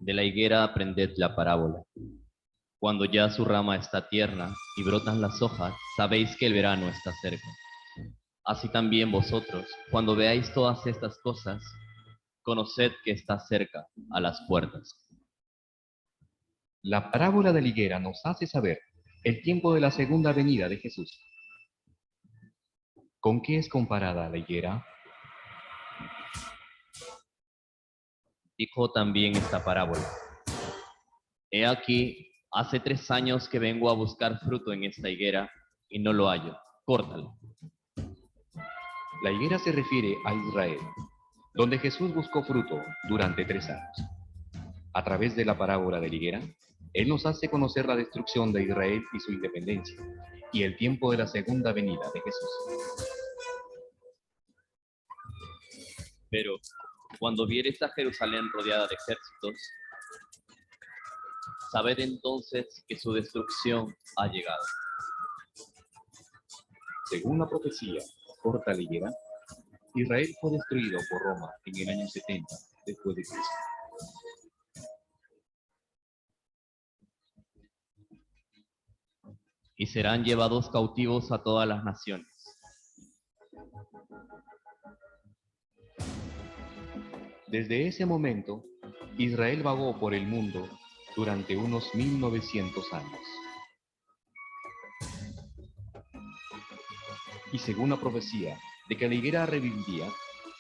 De la higuera aprended la parábola. Cuando ya su rama está tierna y brotan las hojas, sabéis que el verano está cerca. Así también vosotros, cuando veáis todas estas cosas, conoced que está cerca, a las puertas. La parábola de la higuera nos hace saber el tiempo de la segunda venida de Jesús. ¿Con qué es comparada la higuera? Dijo también esta parábola. He aquí, hace 3 años que vengo a buscar fruto en esta higuera y no lo hallo. Córtala. La higuera se refiere a Israel, donde Jesús buscó fruto durante 3 años. A través de la parábola de la higuera, Él nos hace conocer la destrucción de Israel y su independencia, y el tiempo de la segunda venida de Jesús. Pero cuando viereis a Jerusalén rodeada de ejércitos, sabed entonces que su destrucción ha llegado. Según la profecía corta la higuera, Israel fue destruido por Roma en el año 70 después de Cristo. Y serán llevados cautivos a todas las naciones. Desde ese momento, Israel vagó por el mundo durante unos 1900 años. Y según la profecía de que la higuera reviviría,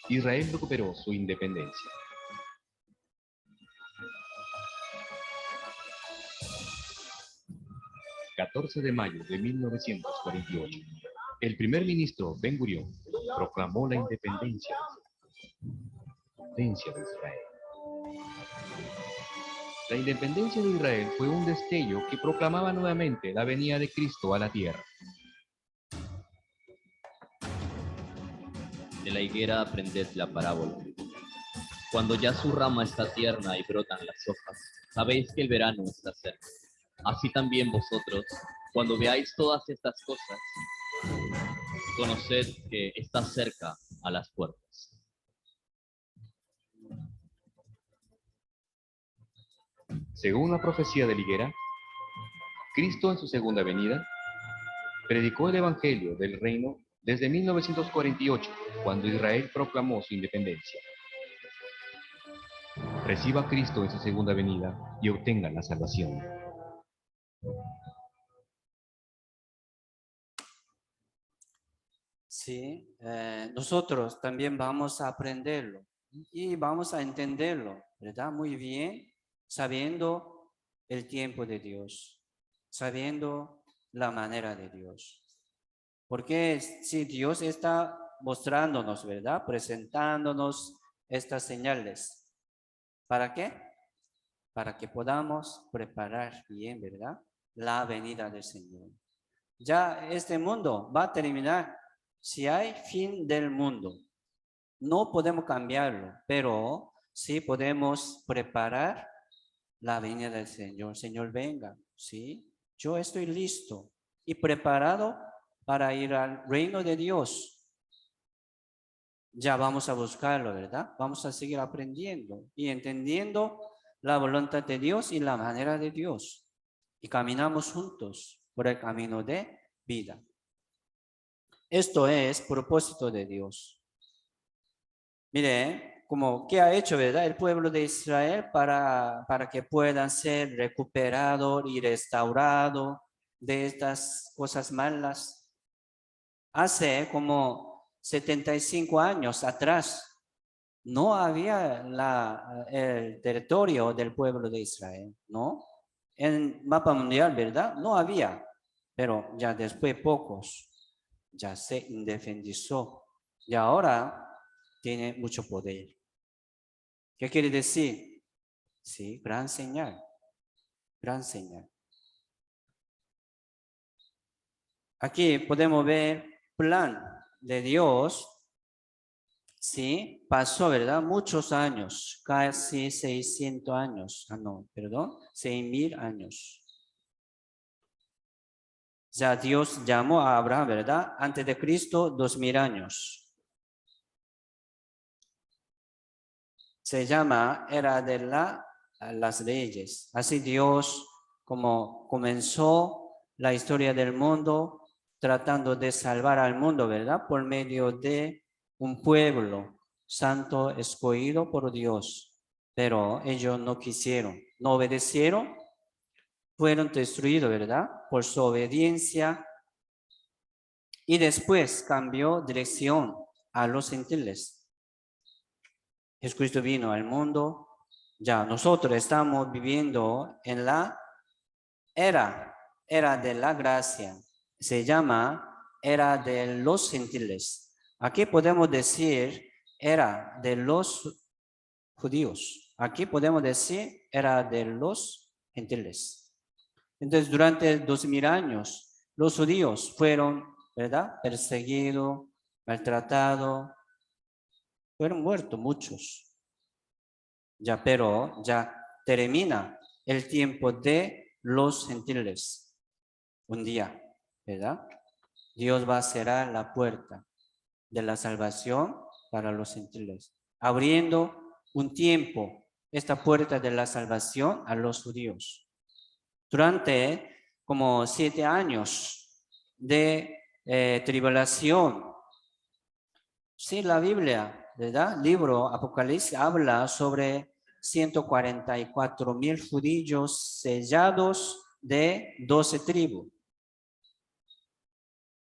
Israel recuperó su independencia. El 14 de mayo de 1948, el primer ministro Ben Gurión proclamó la independencia de Israel. La independencia de Israel fue un destello que proclamaba nuevamente la venida de Cristo a la tierra. De la higuera aprended la parábola. Cuando ya su rama está tierna y brotan las hojas, sabéis que el verano está cerca. Así también vosotros, cuando veáis todas estas cosas, conoced que está cerca, a las puertas. Según la profecía de la higuera, Cristo en su segunda venida predicó el evangelio del reino desde 1948, cuando Israel proclamó su independencia. Reciba a Cristo en su segunda venida y obtenga la salvación. Sí, nosotros también vamos a aprenderlo y vamos a entenderlo, ¿verdad? Muy bien, sabiendo el tiempo de Dios. sabiendo la manera de Dios. Porque si Dios está mostrándonos, ¿verdad? Presentándonos estas señales. ¿Para qué? Para que podamos preparar bien, ¿verdad? La venida del Señor. Ya este mundo va a terminar. Si hay fin del mundo, no podemos cambiarlo, pero sí podemos preparar la venida del Señor. Señor, venga, ¿sí? Yo estoy listo y preparado para ir al reino de Dios. Ya vamos a buscarlo, ¿verdad? Vamos a seguir aprendiendo y entendiendo la voluntad de Dios y la manera de Dios. Y caminamos juntos por el camino de vida. Esto es propósito de Dios. Mire, como ¿qué ha hecho, verdad? El pueblo de Israel para que puedan ser recuperados y restaurados de estas cosas malas. Hace como 75 años atrás, no había el territorio del pueblo de Israel, ¿no? En mapa mundial, ¿verdad? No había, pero ya después pocos ya se independizó y ahora tiene mucho poder. ¿Qué quiere decir? Sí, gran señal, gran señal. Aquí podemos ver plan de Dios. Sí, pasó, ¿verdad? Muchos años, casi 600 años. 6,000 años. Ya Dios llamó a Abraham, ¿verdad? Antes de Cristo, 2000 años. Se llama era de las leyes. Así Dios, como comenzó la historia del mundo, tratando de salvar al mundo, ¿verdad? Por medio de un pueblo santo escogido por Dios. Pero ellos no quisieron, no obedecieron, fueron destruidos, ¿verdad? Por su obediencia. Y después cambió dirección a los gentiles. Jesucristo vino al mundo. Ya nosotros estamos viviendo en la era de la gracia. Se llama era de los gentiles. Aquí podemos decir era de los judíos. Aquí podemos decir era de los gentiles. Entonces, durante 2000 años, los judíos fueron, ¿verdad? Perseguidos, maltratados, fueron muertos muchos. Ya, pero ya termina el tiempo de los gentiles. Un día, ¿verdad? Dios va a cerrar la puerta de la salvación para los gentiles, abriendo un tiempo esta puerta de la salvación a los judíos. Durante como 7 años de tribulación. Sí, la Biblia, ¿verdad? Libro Apocalipsis habla sobre 144,000 judíos sellados de 12 tribus.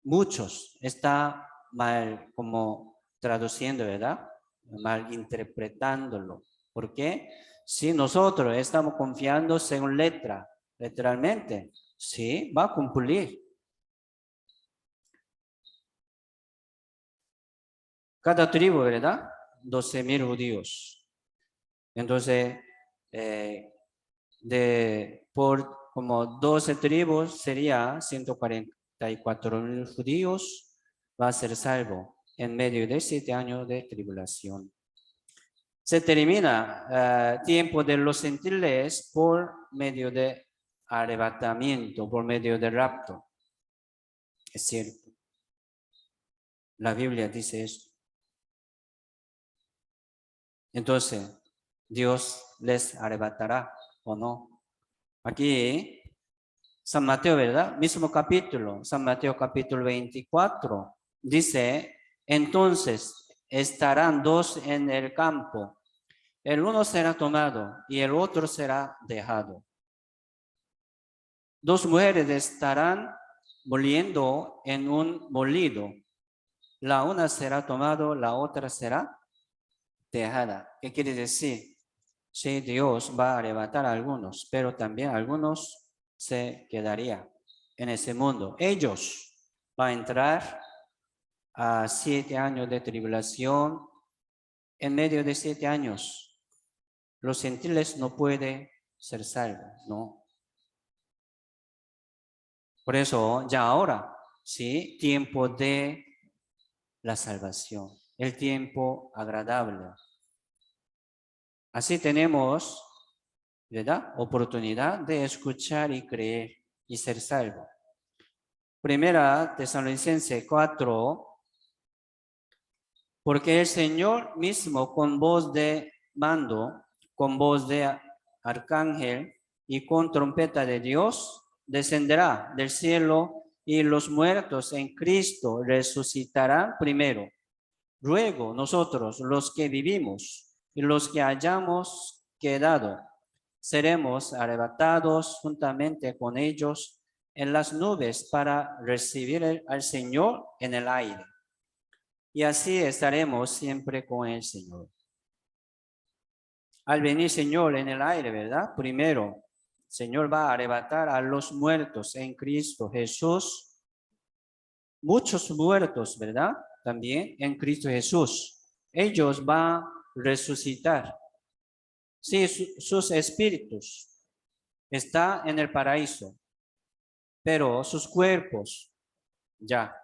Muchos está mal como traduciendo, ¿verdad? Mal interpretándolo. ¿Por qué? Si nosotros estamos confiando según letra, literalmente, sí, va a cumplir. Cada tribu, ¿verdad? 12,000 judíos. Entonces, por como 12 tribus sería 144,000 judíos, va a ser salvo en medio de 7 años de tribulación. Se termina tiempo de los gentiles por medio de arrebatamiento, por medio de rapto. Es cierto. La Biblia dice eso. Entonces, Dios les arrebatará o no. Aquí, San Mateo, ¿verdad? Mismo capítulo, San Mateo capítulo 24, dice, entonces estarán 2 en el campo, el uno será tomado y el otro será dejado. 2 mujeres estarán moliendo en un molido, la una será tomada, la otra será dejada. ¿Qué quiere decir? Sí, Dios va a arrebatar a algunos, pero también algunos se quedaría en ese mundo. Ellos van a entrar a 7 años de tribulación. En medio de 7 años, los gentiles no pueden ser salvos, ¿no? Por eso, ya ahora, ¿sí? Tiempo de la salvación, el tiempo agradable. Así tenemos, ¿verdad?, oportunidad de escuchar y creer y ser salvo. Primera Tesalonicenses 4. Porque el Señor mismo con voz de mando, con voz de arcángel y con trompeta de Dios, descenderá del cielo y los muertos en Cristo resucitarán primero. Luego nosotros, los que vivimos y los que hayamos quedado, seremos arrebatados juntamente con ellos en las nubes para recibir al Señor en el aire. Y así estaremos siempre con el Señor. Al venir Señor en el aire, ¿verdad? Primero, Señor va a arrebatar a los muertos en Cristo Jesús. Muchos muertos, ¿verdad? También en Cristo Jesús. Ellos van a resucitar. Sí, sus espíritus están en el paraíso, pero sus cuerpos ya,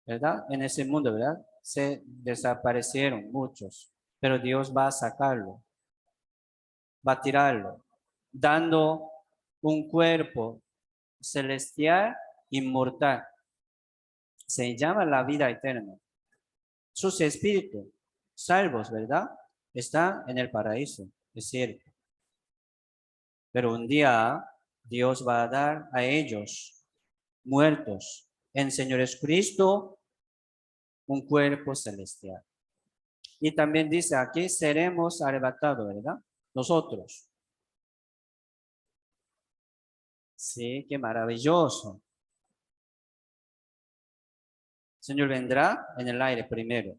¿verdad? En ese mundo, ¿verdad? Se desaparecieron muchos, pero Dios va a sacarlo, va a tirarlo, dando un cuerpo celestial inmortal. Se llama la vida eterna. Sus espíritus, salvos, ¿verdad?, están en el paraíso, es cierto. Pero un día Dios va a dar a ellos, muertos en Señor Jesucristo, un cuerpo celestial. Y también dice aquí, seremos arrebatados, ¿verdad? Nosotros. Sí, qué maravilloso. El Señor vendrá en el aire primero.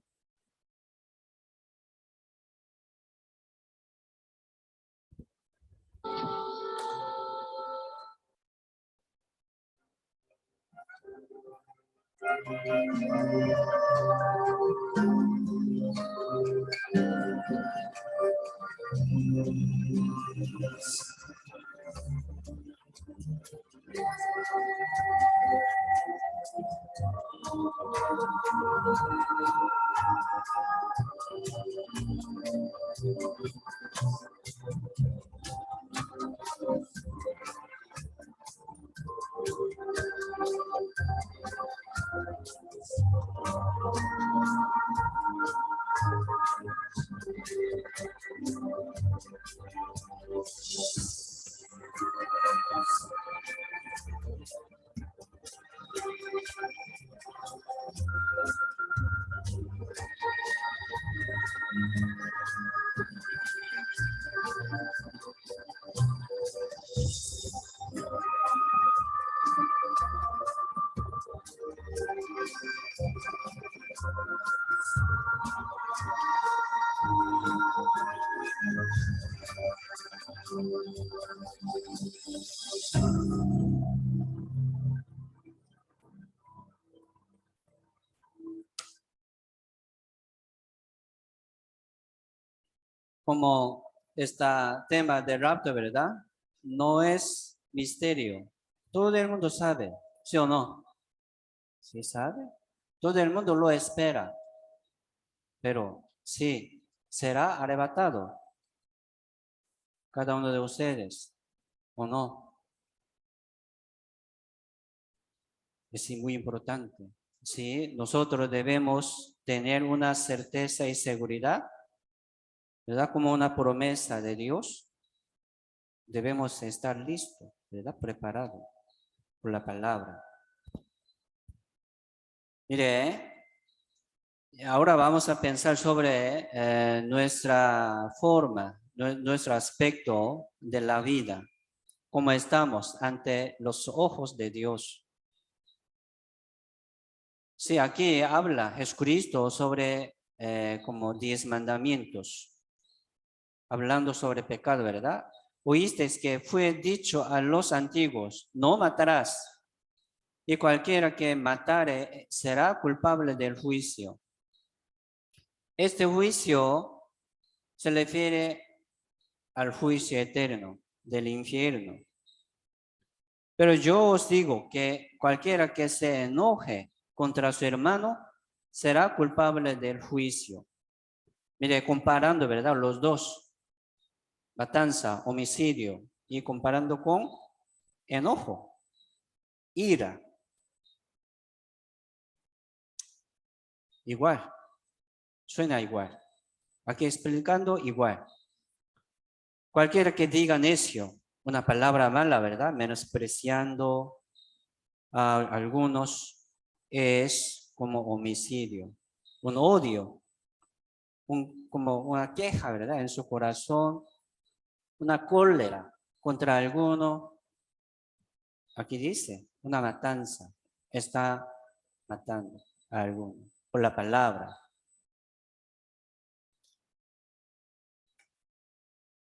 Como este tema de rapto, ¿verdad? No es misterio. Todo el mundo sabe, ¿sí o no? ¿Sí sabe? Todo el mundo lo espera. Pero sí, será arrebatado cada uno de ustedes, ¿o no? Es muy importante. Sí, nosotros debemos tener una certeza y seguridad, ¿verdad? Como una promesa de Dios. Debemos estar listos, ¿verdad? Preparados por la palabra. Mire, ahora vamos a pensar sobre nuestra forma, nuestro aspecto de la vida, cómo estamos ante los ojos de Dios. Sí, aquí habla Jesucristo sobre como 10 mandamientos, hablando sobre pecado, ¿verdad? oísteis que fue dicho a los antiguos, no matarás, y cualquiera que matare será culpable del juicio. Este juicio se refiere al juicio eterno del infierno. Pero yo os digo que cualquiera que se enoje contra su hermano será culpable del juicio. Mire, comparando, ¿verdad? Los dos, matanza, homicidio, y comparando con enojo, ira. Igual, suena igual. Aquí explicando igual. Cualquiera que diga necio, una palabra mala, ¿verdad? Menospreciando a algunos, es como homicidio, un odio, como una queja, ¿verdad? En su corazón, una cólera contra alguno. Aquí dice, una matanza, está matando a alguno por la palabra.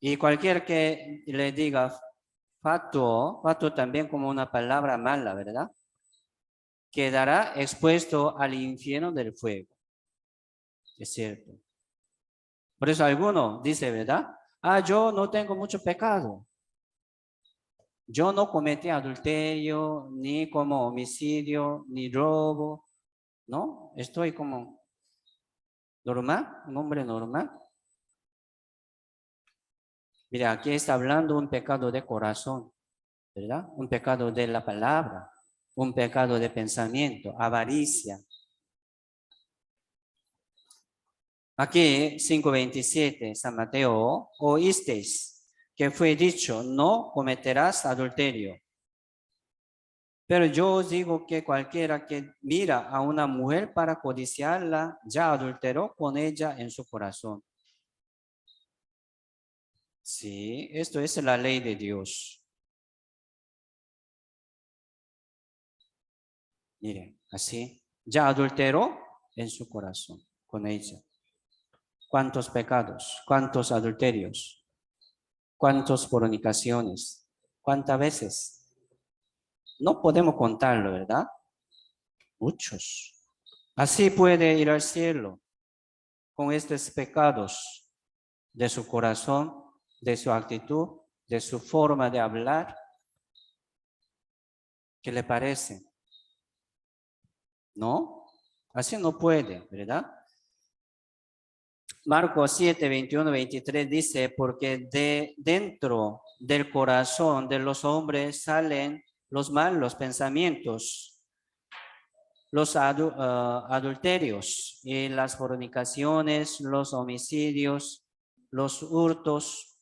Y cualquier que le diga fatuo también como una palabra mala, ¿verdad? Quedará expuesto al infierno del fuego. Es cierto. Por eso alguno dice, ¿verdad? Yo no tengo mucho pecado. Yo no cometí adulterio, ni como homicidio, ni robo. ¿No? Estoy como normal, un hombre normal. Mira, aquí está hablando un pecado de corazón, ¿verdad? Un pecado de la palabra, un pecado de pensamiento, avaricia. Aquí, 5:27, San Mateo, oísteis que fue dicho, no cometerás adulterio. Pero yo os digo que cualquiera que mira a una mujer para codiciarla, ya adulteró con ella en su corazón. Sí, esto es la ley de Dios. Miren, así, ya adulteró en su corazón con ella. ¿Cuántos pecados? ¿Cuántos adulterios? ¿Cuántas fornicaciones? ¿Cuántas veces? No podemos contarlo, ¿verdad? Muchos. Así puede ir al cielo con estos pecados de su corazón, de su actitud, de su forma de hablar. ¿Qué le parece? ¿No? Así no puede, ¿verdad? Marcos 7, 21, 23 dice, porque de dentro del corazón de los hombres salen los malos pensamientos, los adulterios y las fornicaciones, los homicidios, los hurtos,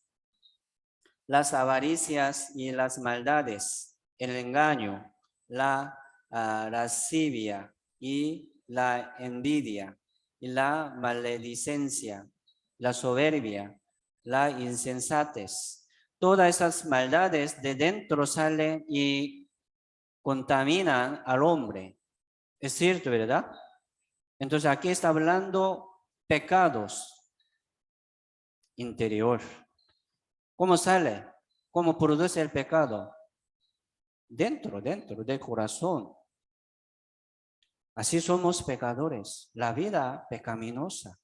las avaricias y las maldades, el engaño, la lascivia y la envidia, y la maledicencia, la soberbia, la insensatez. Todas esas maldades de dentro salen y contaminan al hombre. Es cierto, ¿verdad? Entonces aquí está hablando pecados interior. ¿Cómo sale? ¿Cómo produce el pecado? Dentro del corazón. Así somos pecadores, la vida pecaminosa.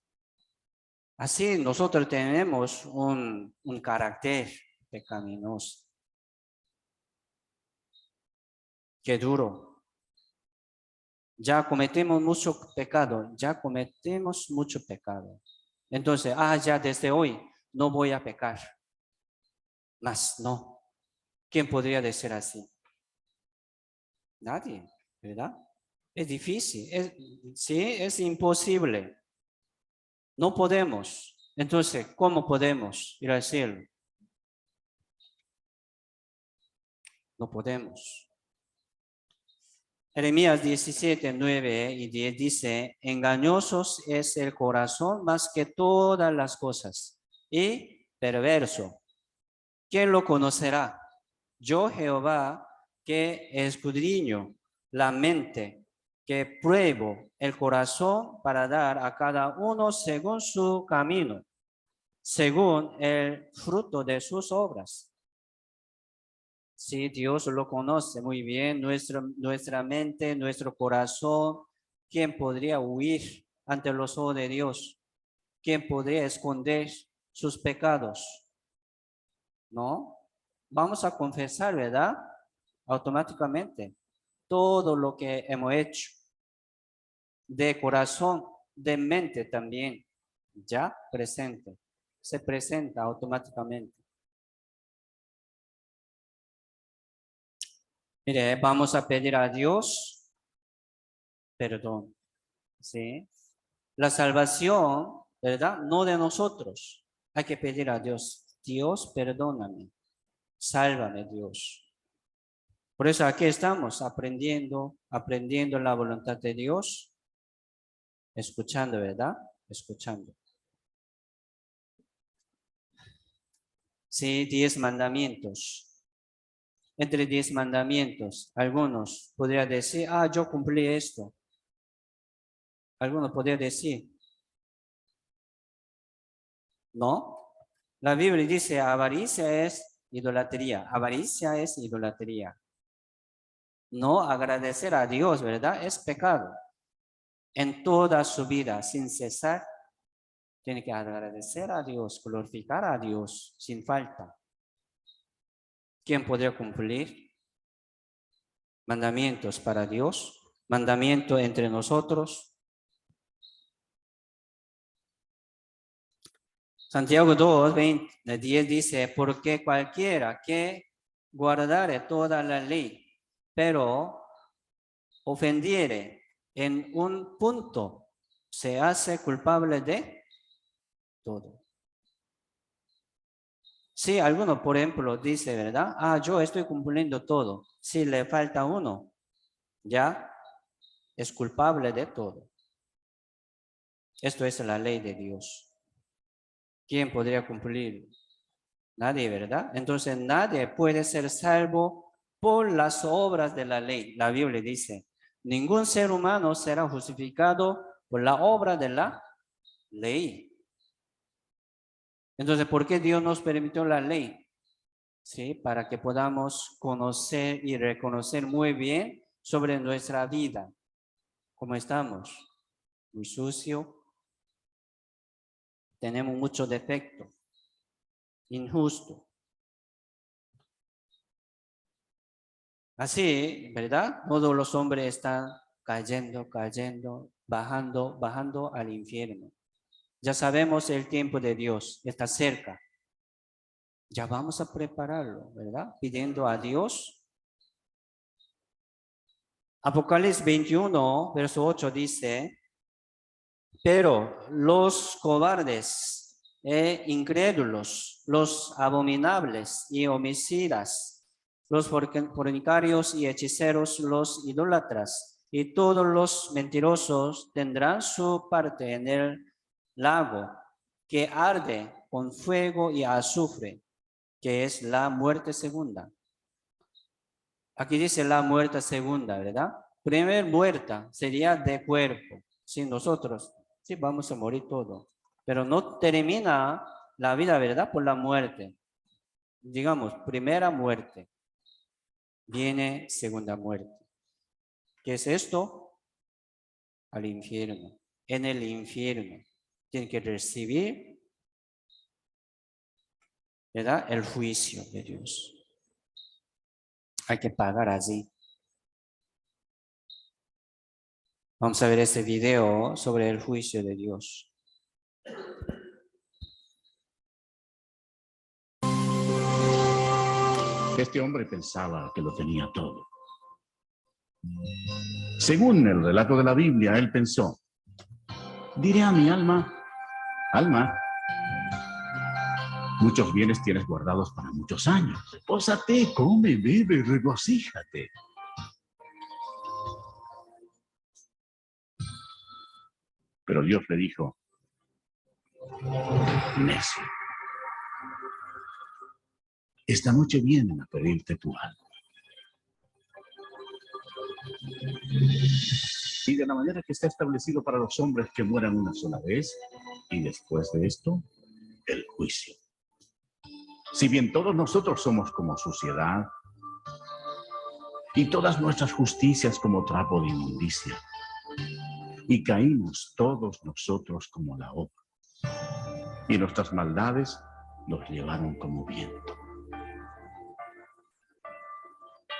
Así nosotros tenemos un carácter pecaminoso. Qué duro. Ya cometemos mucho pecado, Entonces, ya desde hoy no voy a pecar. Más no. ¿Quién podría decir así? Nadie, ¿verdad? Es difícil, es imposible. No podemos. Entonces, ¿cómo podemos ir al cielo? No podemos. Jeremías 17, 9 y 10 dice, engañosos es el corazón más que todas las cosas y perverso. ¿Quién lo conocerá? Yo, Jehová, que escudriño la mente, que pruebo el corazón para dar a cada uno según su camino, según el fruto de sus obras. Sí, Dios lo conoce muy bien, nuestra mente, nuestro corazón. ¿Quién podría huir ante los ojos de Dios? ¿Quién podría esconder sus pecados? ¿No? Vamos a confesar, ¿verdad? Automáticamente. Todo lo que hemos hecho. De corazón, de mente también. Ya presente. Se presenta automáticamente. Mire, vamos a pedir a Dios perdón. ¿Sí? La salvación, ¿verdad? No de nosotros. Hay que pedir a Dios. Dios, perdóname. Sálvame, Dios. Por eso aquí estamos aprendiendo la voluntad de Dios. Escuchando, ¿verdad? Escuchando. Sí, 10 mandamientos. Entre 10 mandamientos, algunos podrían decir, yo cumplí esto. Algunos podrían decir, no. La Biblia dice, avaricia es idolatría. Avaricia es idolatría. No agradecer a Dios, ¿verdad? Es pecado. En toda su vida, sin cesar, tiene que agradecer a Dios, glorificar a Dios, sin falta. ¿Quién podría cumplir mandamientos para Dios? Mandamiento entre nosotros. Santiago 2, 10 dice, porque cualquiera que guardare toda la ley, pero ofendiere en un punto, se hace culpable de todo. Si alguno, por ejemplo, dice, ¿verdad? Yo estoy cumpliendo todo. Si le falta uno, ya es culpable de todo. Esto es la ley de Dios. ¿Quién podría cumplir? Nadie, ¿verdad? Entonces nadie puede ser salvo por las obras de la ley. La Biblia dice, ningún ser humano será justificado por la obra de la ley. Entonces, ¿por qué Dios nos permitió la ley? Sí, para que podamos conocer y reconocer muy bien sobre nuestra vida. ¿Cómo estamos? Muy sucio. Tenemos mucho defecto. Injusto. Así, ¿verdad? Todos los hombres están cayendo, bajando al infierno. Ya sabemos el tiempo de Dios, está cerca. Ya vamos a prepararlo, ¿verdad? Pidiendo a Dios. Apocalipsis 21, verso 8 dice, pero los cobardes e incrédulos, los abominables y homicidas, los fornicarios y hechiceros, los idólatras y todos los mentirosos tendrán su parte en el lago que arde con fuego y azufre, que es la muerte segunda. Aquí dice la muerte segunda, ¿verdad? Primera muerte sería de cuerpo. Si nosotros, sí, vamos a morir todos. Pero no termina la vida, ¿verdad? Por la muerte. Digamos, primera muerte. Viene segunda muerte. ¿Qué es esto? Al infierno. En el infierno. Tiene que recibir, ¿verdad? El juicio de Dios. Hay que pagar así. Vamos a ver este video sobre el juicio de Dios. Este hombre pensaba que lo tenía todo. Según el relato de la Biblia, él pensó, diré a mi alma, alma, muchos bienes tienes guardados para muchos años. Pósate, come, bebe, regocíjate. Pero Dios le dijo, necio, esta noche vienen a pedirte tu alma. Y de la manera que está establecido para los hombres que mueran una sola vez, y después de esto, el juicio. Si bien todos nosotros somos como suciedad, y todas nuestras justicias como trapo de inmundicia. Y caímos todos nosotros como la hoja, y nuestras maldades nos llevaron como viento.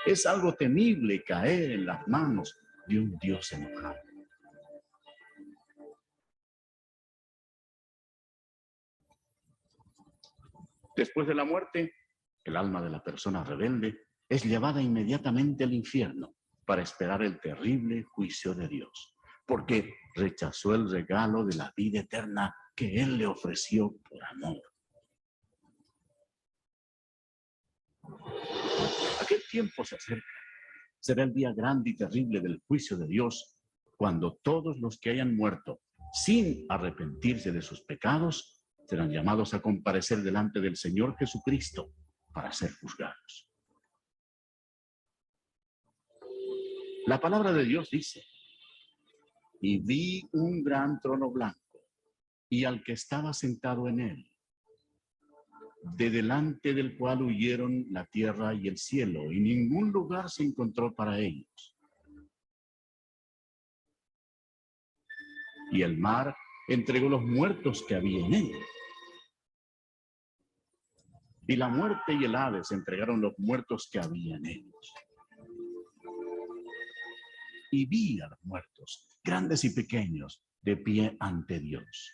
Es algo temible caer en las manos de un Dios enojado. Después de la muerte, el alma de la persona rebelde es llevada inmediatamente al infierno para esperar el terrible juicio de Dios, porque rechazó el regalo de la vida eterna que Él le ofreció por amor. Aquel tiempo se acerca. Será el día grande y terrible del juicio de Dios, cuando todos los que hayan muerto sin arrepentirse de sus pecados serán llamados a comparecer delante del Señor Jesucristo para ser juzgados. La palabra de Dios dice: y vi un gran trono blanco y al que estaba sentado en él, de delante del cual huyeron la tierra y el cielo, y ningún lugar se encontró para ellos. Y el mar entregó los muertos que había en él. Y la muerte y el Hades entregaron los muertos que había en ellos. Y vi a los muertos, grandes y pequeños, de pie ante Dios.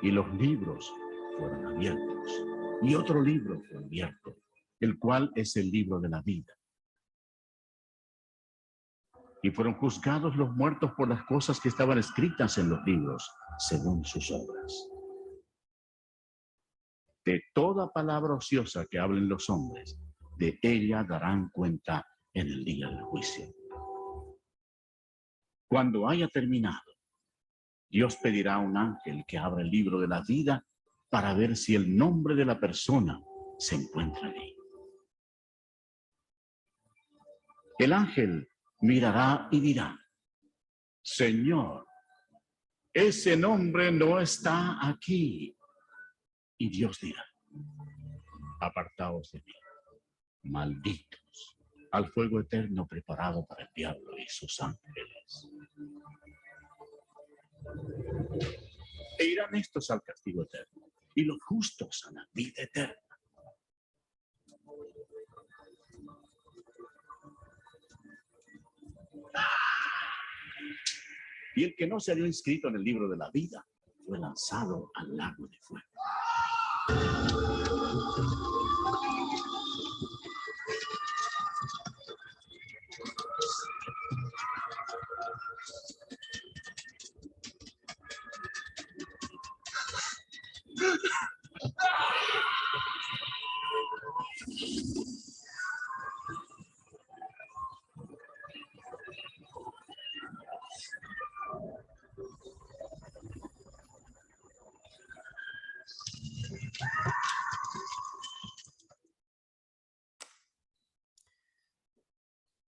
Y los libros fueron abiertos. Y otro libro fue abierto, el cual es el libro de la vida. Y fueron juzgados los muertos por las cosas que estaban escritas en los libros, según sus obras. De toda palabra ociosa que hablen los hombres, de ella darán cuenta en el día del juicio. Cuando haya terminado, Dios pedirá a un ángel que abra el libro de la vida para ver si el nombre de la persona se encuentra ahí. El ángel mirará y dirá: Señor, ese nombre no está aquí. Y Dios dirá: apartaos de mí, malditos, al fuego eterno preparado para el diablo y sus ángeles. E irán estos al castigo eterno, y los justos a la vida eterna. Y el que no se halló inscrito en el libro de la vida fue lanzado al lago de fuego.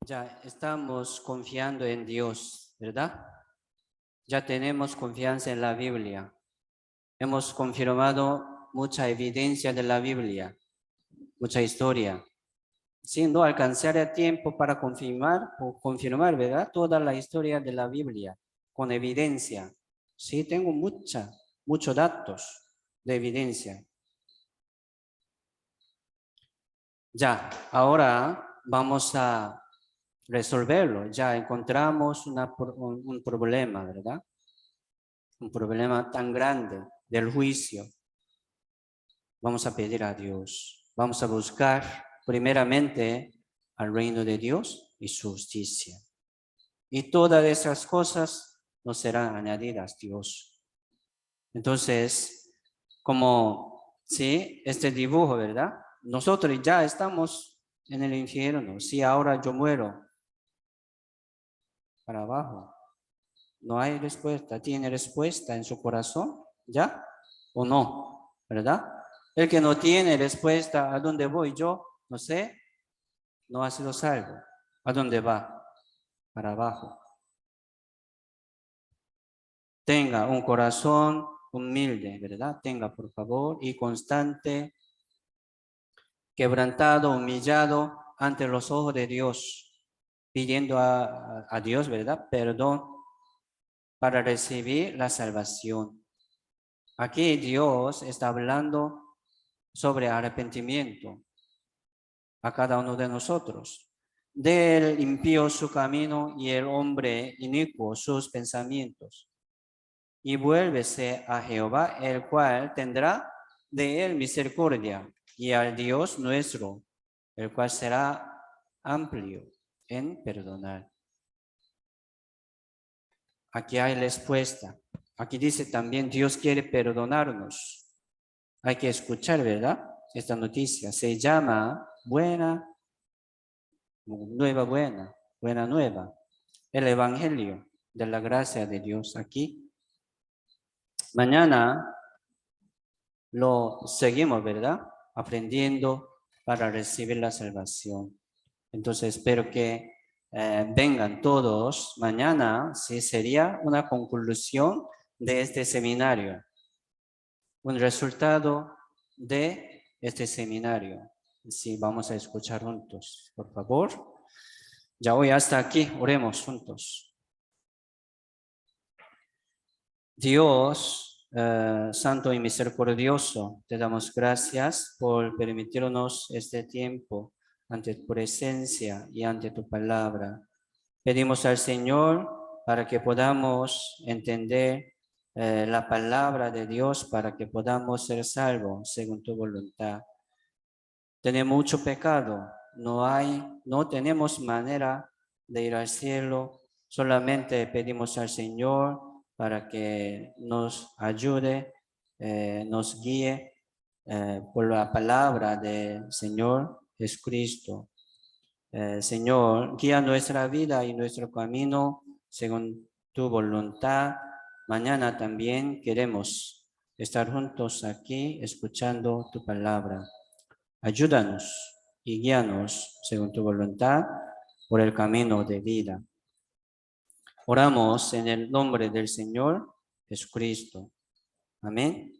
Ya estamos confiando en Dios, ¿verdad? Ya tenemos confianza en la Biblia. Hemos confirmado mucha evidencia de la Biblia, mucha historia. Si no alcanzará tiempo para confirmar, ¿verdad? Toda la historia de la Biblia con evidencia. Sí, tengo muchos datos de evidencia. Ya, ahora vamos a resolverlo. Ya encontramos un problema, ¿verdad? Un problema tan grande del juicio. Vamos a pedir a Dios. Vamos a buscar primeramente al reino de Dios y su justicia. Y todas esas cosas nos serán añadidas, Dios. Entonces, como, sí, este dibujo, ¿verdad? Nosotros ya estamos en el infierno. Si ahora yo muero, para abajo. No hay respuesta. ¿Tiene respuesta en su corazón? ¿Ya? ¿O no? ¿Verdad? El que no tiene respuesta, ¿a dónde voy yo? No sé. No ha sido salvo. ¿A dónde va? Para abajo. Tenga un corazón humilde, ¿verdad? Tenga, por favor, y constante, quebrantado, humillado ante los ojos de Dios. pidiendo a Dios, ¿verdad? Perdón para recibir la salvación. Aquí Dios está hablando sobre arrepentimiento a cada uno de nosotros. Del impío su camino y el hombre inicuo sus pensamientos. Y vuélvese a Jehová, el cual tendrá de él misericordia, y al Dios nuestro, el cual será amplio en perdonar. Aquí hay respuesta. Aquí dice también Dios quiere perdonarnos. Hay que escuchar, ¿verdad? Esta noticia se llama buena nueva. El evangelio de la gracia de Dios aquí. Mañana lo seguimos, ¿verdad? Aprendiendo para recibir la salvación. Entonces espero que vengan todos. Mañana sí sería una conclusión de este seminario. Un resultado de este seminario. Sí, vamos a escuchar juntos, por favor. Ya hoy hasta aquí, oremos juntos. Dios, santo y misericordioso, te damos gracias por permitirnos este tiempo ante tu presencia y ante tu palabra. Pedimos al Señor para que podamos entender la palabra de Dios, para que podamos ser salvos según tu voluntad. Tenemos mucho pecado, no tenemos manera de ir al cielo, solamente pedimos al Señor para que nos ayude, nos guíe por la palabra del Señor Jesucristo. Señor, guía nuestra vida y nuestro camino según tu voluntad. Mañana también queremos estar juntos aquí escuchando tu palabra. Ayúdanos y guíanos según tu voluntad por el camino de vida. Oramos en el nombre del Señor Jesucristo. Amén.